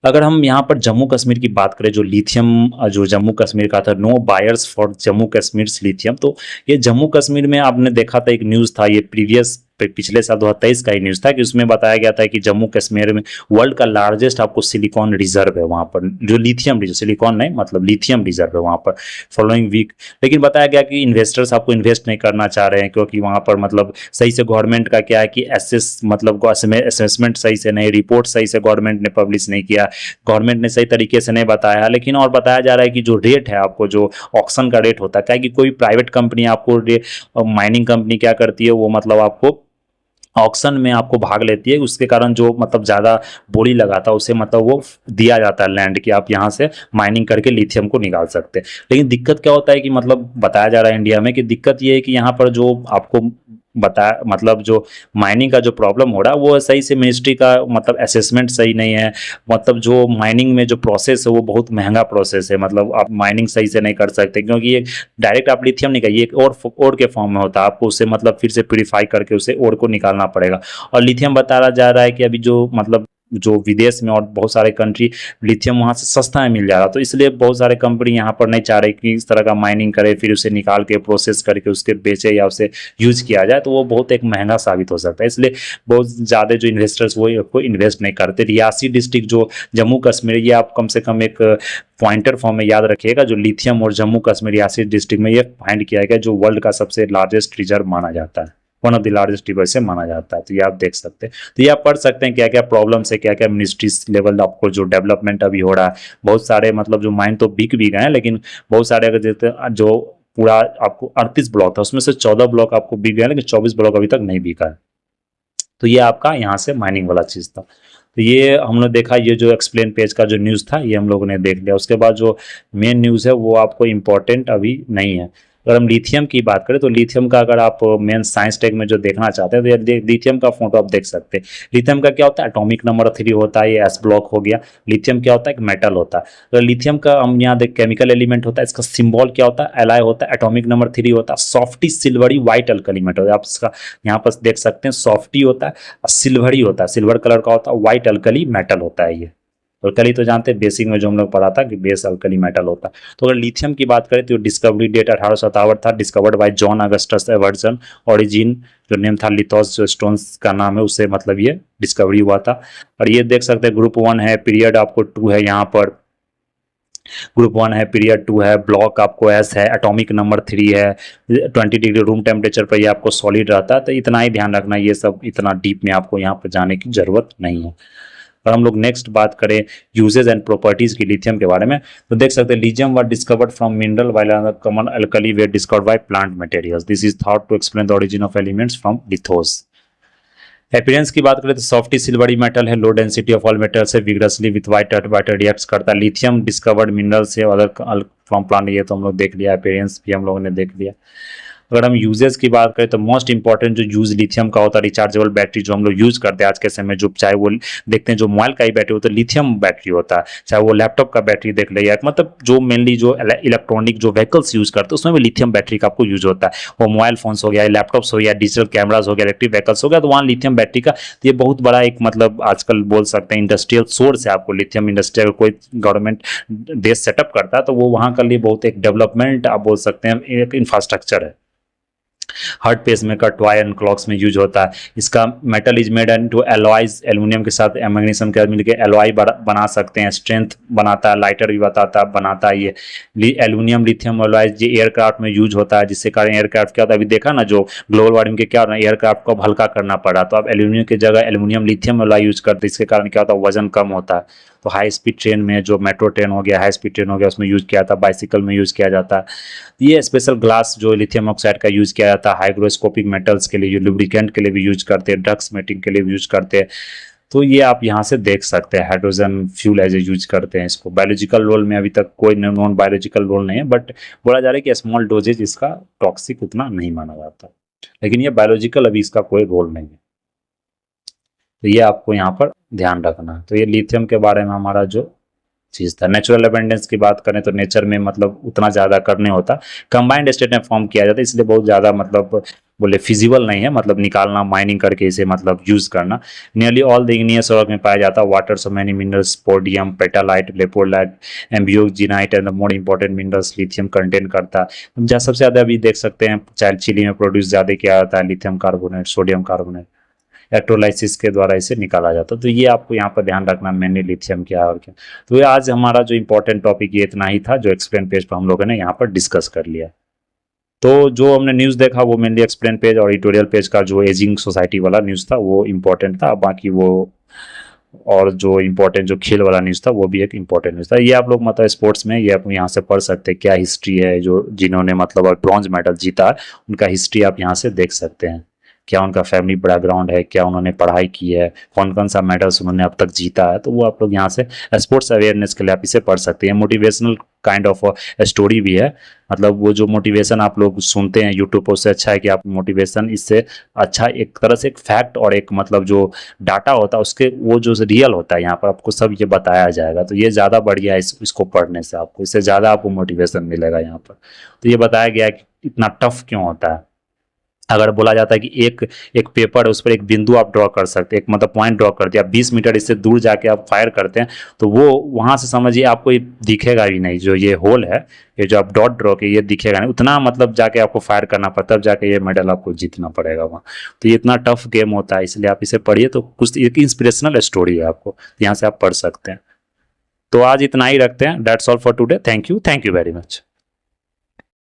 अगर हम यहाँ पर जम्मू कश्मीर की बात करें, जो लिथियम जो जम्मू कश्मीर का था, no buyers for Jammu Kashmir lithium, तो ये जम्मू कश्मीर में आपने देखा था एक न्यूज़ था, ये प्रीवियस पिछले साल 2023 का ही न्यूज़ था कि उसमें बताया गया था कि जम्मू कश्मीर में वर्ल्ड का लार्जेस्ट आपको सिलिकॉन रिजर्व है वहाँ पर, जो लिथियम रिजर्व, सिलिकॉन नहीं मतलब लिथियम रिजर्व है वहाँ पर फॉलोइंग वीक। लेकिन बताया गया कि इन्वेस्टर्स आपको इन्वेस्ट नहीं करना चाह रहे हैं, क्योंकि वहाँ पर मतलब सही से गवर्नमेंट का क्या है कि एसेस मतलब असेसमेंट सही से नहीं, रिपोर्ट सही से गवर्नमेंट ने पब्लिश नहीं किया, गवर्नमेंट ने सही तरीके से नहीं बताया। लेकिन और बताया जा रहा है कि जो रेट है आपको, जो ऑक्शन का रेट होता है, क्या कि कोई प्राइवेट कंपनी आपको माइनिंग कंपनी क्या करती है, वो मतलब आपको ऑक्शन में आपको भाग लेती है, उसके कारण जो मतलब ज़्यादा बोली लगाता है उसे मतलब वो दिया जाता है लैंड कि आप यहाँ से माइनिंग करके लिथियम को निकाल सकते हैं। लेकिन दिक्कत क्या होता है कि मतलब बताया जा रहा है इंडिया में कि दिक्कत ये है कि यहाँ पर जो आपको बता मतलब जो माइनिंग का जो प्रॉब्लम हो रहा है, वो सही से मिनिस्ट्री का मतलब असेसमेंट सही नहीं है, मतलब जो माइनिंग में जो प्रोसेस है वो बहुत महंगा प्रोसेस है, मतलब आप माइनिंग सही से नहीं कर सकते, क्योंकि ये डायरेक्ट आप लिथियम नहीं, ये एक और के फॉर्म में होता है, आपको उसे मतलब फिर से प्यूरिफाई करके उसे और को निकालना पड़ेगा। और लिथियम बताया जा रहा है कि अभी जो मतलब जो विदेश में और बहुत सारे कंट्री लिथियम वहाँ से सस्ता में मिल जा रहा, तो इसलिए बहुत सारे कंपनी यहाँ पर नहीं चाह रहे कि इस तरह का माइनिंग करे, फिर उसे निकाल के प्रोसेस करके उसके बेचे या उसे यूज किया जाए, तो वो बहुत एक महंगा साबित हो सकता है। इसलिए बहुत ज़्यादा जो इन्वेस्टर्स वो आपको इन्वेस्ट नहीं करते। रियासी डिस्ट्रिक्ट जो जम्मू कश्मीर, ये आप कम से कम एक पॉइंटर फॉर्म में याद रखिएगा, जो लिथियम और जम्मू कश्मीर रियासी डिस्ट्रिक्ट में ये फाइंड किया गया, जो वर्ल्ड का सबसे लार्जेस्ट रिजर्व माना जाता है, one of the largest river से माना जाता है। तो ये आप देख सकते हैं, तो ये आप पढ़ सकते हैं क्या क्या प्रॉब्लम्स है, क्या क्या मिनिस्ट्री लेवल आपको जो डेवलपमेंट अभी हो रहा है। बहुत सारे मतलब जो माइन तो बिक भी गए हैं, लेकिन बहुत सारे अगर जैसे जो पूरा आपको 38 ब्लॉक था उसमें से 14 ब्लॉक आपको बिक गए, लेकिन 24 ब्लॉक अभी तक नहीं बिका है। तो ये आपका यहाँ से माइनिंग वाला चीज़ था। तो ये हमने देखा, ये जो एक्सप्लेन पेज का जो न्यूज़ था ये हम लोगों ने देख लिया। उसके बाद जो मेन न्यूज़ है वो आपको इम्पोर्टेंट अभी नहीं है। अगर हम लिथियम की बात करें, तो लिथियम का अगर आप मेन साइंस टेक में जो देखना चाहते हैं, तो ये लिथियम का फोटो आप देख सकते हैं। लिथियम का क्या होता है, एटॉमिक नंबर 3 होता है, ये एस ब्लॉक हो गया। लिथियम क्या होता है, एक मेटल होता है। तो लिथियम का हम यहाँ देख केमिकल एलिमेंट होता है, इसका सिंबल क्या होता है, एलआई होता है, एटॉमिक नंबर 3 होता है, softy silvery white alkali metal होता है। आप इसका यहाँ पर देख सकते हैं, सॉफ्टी होता है और सिल्वरी होता है, सिल्वर कलर का होता है, व्हाइट अल्कली मेटल होता है ये। अल्कली तो जानते हैं बेसिक में जो हम लोग पढ़ा था कि बेस अल्कली मेटल होता है। तो अगर लिथियम की बात करें तो डिस्कवरी डेट 1857 था, discovered by John Augustus aversion. Origin जो नेम था लिथोस, जो स्टोन्स का नाम है उससे मतलब ये डिस्कवरी हुआ था। और ये देख सकते हैं ग्रुप 1 है, पीरियड आपको 2 है, यहाँ पर ग्रुप 1 है, पीरियड 2 है, ब्लॉक आपको एस है, एटॉमिक नंबर 3 है, 20 डिग्री रूम टेम्परेचर पर ये आपको सॉलिड रहता है। तो इतना ही ध्यान रखना, ये सब इतना डीप में आपको यहाँ पर जाने की जरूरत नहीं है। और हम लोग नेक्स्ट बात करें यूजेज एंड प्रॉपर्टीज की लिथियम के बारे में, तो देख सकते हैं lithium was discovered from mineral while common alkali were discovered by plant materials. This is thought to explain the origin of elements from lithos. Appearance की बात करें तो सॉफ्टी सिल्वरी मेटल है, low density of all metal से विग्रसली विथ वाइट रिएक्ट करता है। लिथियम डिस्कवर्ड मिनरल से अदर फ्रॉम प्लांट, ये तो हम लोग देख लिया, अपीयरेंस भी हम लोगों ने देख लिया। अगर हम यूजेस की बात करें तो मोस्ट इंपॉर्टेंट जो यूज लिथियम का होता है, रिचार्जेबल बैटरी जो हम लोग यूज करते हैं आज के समय, जो चाहे वो देखते हैं जो मोबाइल का ही बैटरी होता है लिथियम बैटरी होता है, चाहे वो लैपटॉप का बैटरी देख ले, या मतलब जो मेनली जो इलेक्ट्रॉनिक जो व्हीकल्स यूज करते हैं उसमें भी लिथियम बैटरी का आपको यूज होता है। वो मोबाइल फोन्स हो गया, लैपटॉप्स हो गया, डिजिटल कैमराज हो गया, इलेक्ट्रिक व्हीकल्स हो गया, तो वहाँ लिथियम बैटरी का तो ये बहुत बड़ा एक मतलब आजकल बोल सकते हैं इंडस्ट्रियल सोर्स है। आपको लिथियम इंडस्ट्री अगर कोई गवर्नमेंट देश सेटअप करता है तो वो वहाँ के लिए बहुत एक डेवलपमेंट आप बोल सकते हैं, एक इंफ्रास्ट्रक्चर है। Heart pacemaker, toy and clocks में यूज होता है। इसका metal is made into alloys, aluminium के साथ मैग्नीशियम के मिलकर एलॉय बना सकते हैं, स्ट्रेंथ बनाता है, लाइटर भी बताता बनाता है ये एल्यूमिनियम लिथियम एलॉयज। ये एयरक्राफ्ट में यूज होता है, जिससे कारण एयरक्राफ्ट क्या होता है, अभी देखा ना जो ग्लोबल वार्मिंग के क्या हो रहा है, एयरक्राफ्ट को हल्का करना पड़ा, तो अब एल्यूमिनियम की जगह एल्यूमिनियम लिथियम एलॉय यूज करते हैं, इसके कारण क्या होता है, वजन कम होता है। तो हाई स्पीड ट्रेन में, जो मेट्रो ट्रेन हो गया, हाई स्पीड ट्रेन हो गया, उसमें यूज किया जाता है, बाइसिकल में यूज किया जाता है। ये स्पेशल ग्लास जो लिथियम ऑक्साइड का यूज किया जाता है हाइग्रोस्कोपिक मेटल्स के लिए, लुब्रिकेंट के लिए भी यूज करते हैं, ड्रग्स मेटिंग के लिए भी यूज करते हैं। तो ये आप यहाँ से देख सकते हैं, hydrogen fuel as a use करते हैं इसको। बायोलॉजिकल रोल में अभी तक कोई नॉन बायोलॉजिकल रोल नहीं है, बट बोला जा रहा है कि स्मॉल डोजेज इसका टॉक्सिक उतना नहीं माना जाता, लेकिन ये बायोलॉजिकल अभी इसका कोई रोल नहीं है। तो ये आपको यहाँ पर ध्यान रखना है। तो ये लिथियम के बारे में हमारा जो चीज़ था। नेचुरल अबेंडेंस की बात करें तो नेचर में मतलब उतना ज़्यादा करने होता, कंबाइंड स्टेट में फॉर्म किया जाता है, इसलिए बहुत ज़्यादा मतलब बोले फिजिबल नहीं है, मतलब निकालना, माइनिंग करके इसे मतलब यूज़ करना। Nearly all the igneous rock में पाया जाता है water so many minerals, podium, petalite, lepidolite, amblygonite and the more important minerals lithium contain करता है। जहाँ सबसे ज़्यादा अभी देख सकते हैं चाहे चिली में प्रोड्यूस ज़्यादा किया जाता है lithium carbonate, sodium carbonate, electrolysis के द्वारा इसे निकाला जाता है। तो ये आपको यहाँ पर ध्यान रखना, मेनली लिथियम क्या है और क्या। तो ये आज हमारा जो इंपॉर्टेंट टॉपिक ये इतना ही था, जो एक्सप्लेन पेज पर हम लोगों ने यहाँ पर डिस्कस कर लिया। तो जो हमने न्यूज़ देखा वो मेनली एक्सप्लेन पेज और एडिटोरियल पेज का जो एजिंग सोसाइटी वाला न्यूज़ था वो इम्पोर्टेंट था, बाकी वो और जो इम्पोर्टेंट जो खेल वाला न्यूज़ था वो भी एक इम्पोर्टेंट न्यूज़ था। ये आप लोग मतलब स्पोर्ट्स में ये आप यहाँ से पढ़ सकते हैं, क्या हिस्ट्री है जो जिन्होंने मतलब ब्रॉन्ज मेडल जीता है उनका हिस्ट्री आप यहाँ से देख सकते हैं, क्या उनका फैमिली बैकग्राउंड है, क्या उन्होंने पढ़ाई की है, कौन कौन सा मेडल्स उन्होंने अब तक जीता है। तो वो आप लोग यहाँ से स्पोर्ट्स अवेयरनेस के लिए आप इसे पढ़ सकते हैं। मोटिवेशनल काइंड ऑफ स्टोरी भी है, मतलब वो जो मोटिवेशन आप लोग सुनते हैं यूट्यूब पर, उससे अच्छा है कि आप मोटिवेशन इससे अच्छा एक तरह से एक फैक्ट और एक मतलब जो डाटा होता है उसके वो जो रियल होता है यहाँ पर आपको सब ये बताया जाएगा। तो ये ज़्यादा बढ़िया है, इसको पढ़ने से आपको इससे ज़्यादा आपको मोटिवेशन मिलेगा यहाँ पर। तो ये बताया गया है कि इतना टफ क्यों होता है। अगर बोला जाता है कि एक पेपर है उस पर एक बिंदु आप ड्रॉ कर सकते हैं, एक मतलब पॉइंट ड्रॉ कर दिया, 20 मीटर इससे दूर जाके आप फायर करते हैं तो वो वहाँ से समझिए आपको ये दिखेगा भी नहीं, जो ये होल है, ये जो आप डॉट ड्रॉ के ये दिखेगा नहीं, उतना मतलब जाके आपको फायर करना पड़ता तब जाके ये मेडल आपको जीतना पड़ेगा वहाँ। तो ये इतना टफ गेम होता है, इसलिए आप इसे पढ़िए। तो कुछ एक इंस्पिरेशनल स्टोरी है आपको, यहाँ से आप पढ़ सकते हैं। तो आज इतना ही रखते हैं। That's all for today. Thank you very much.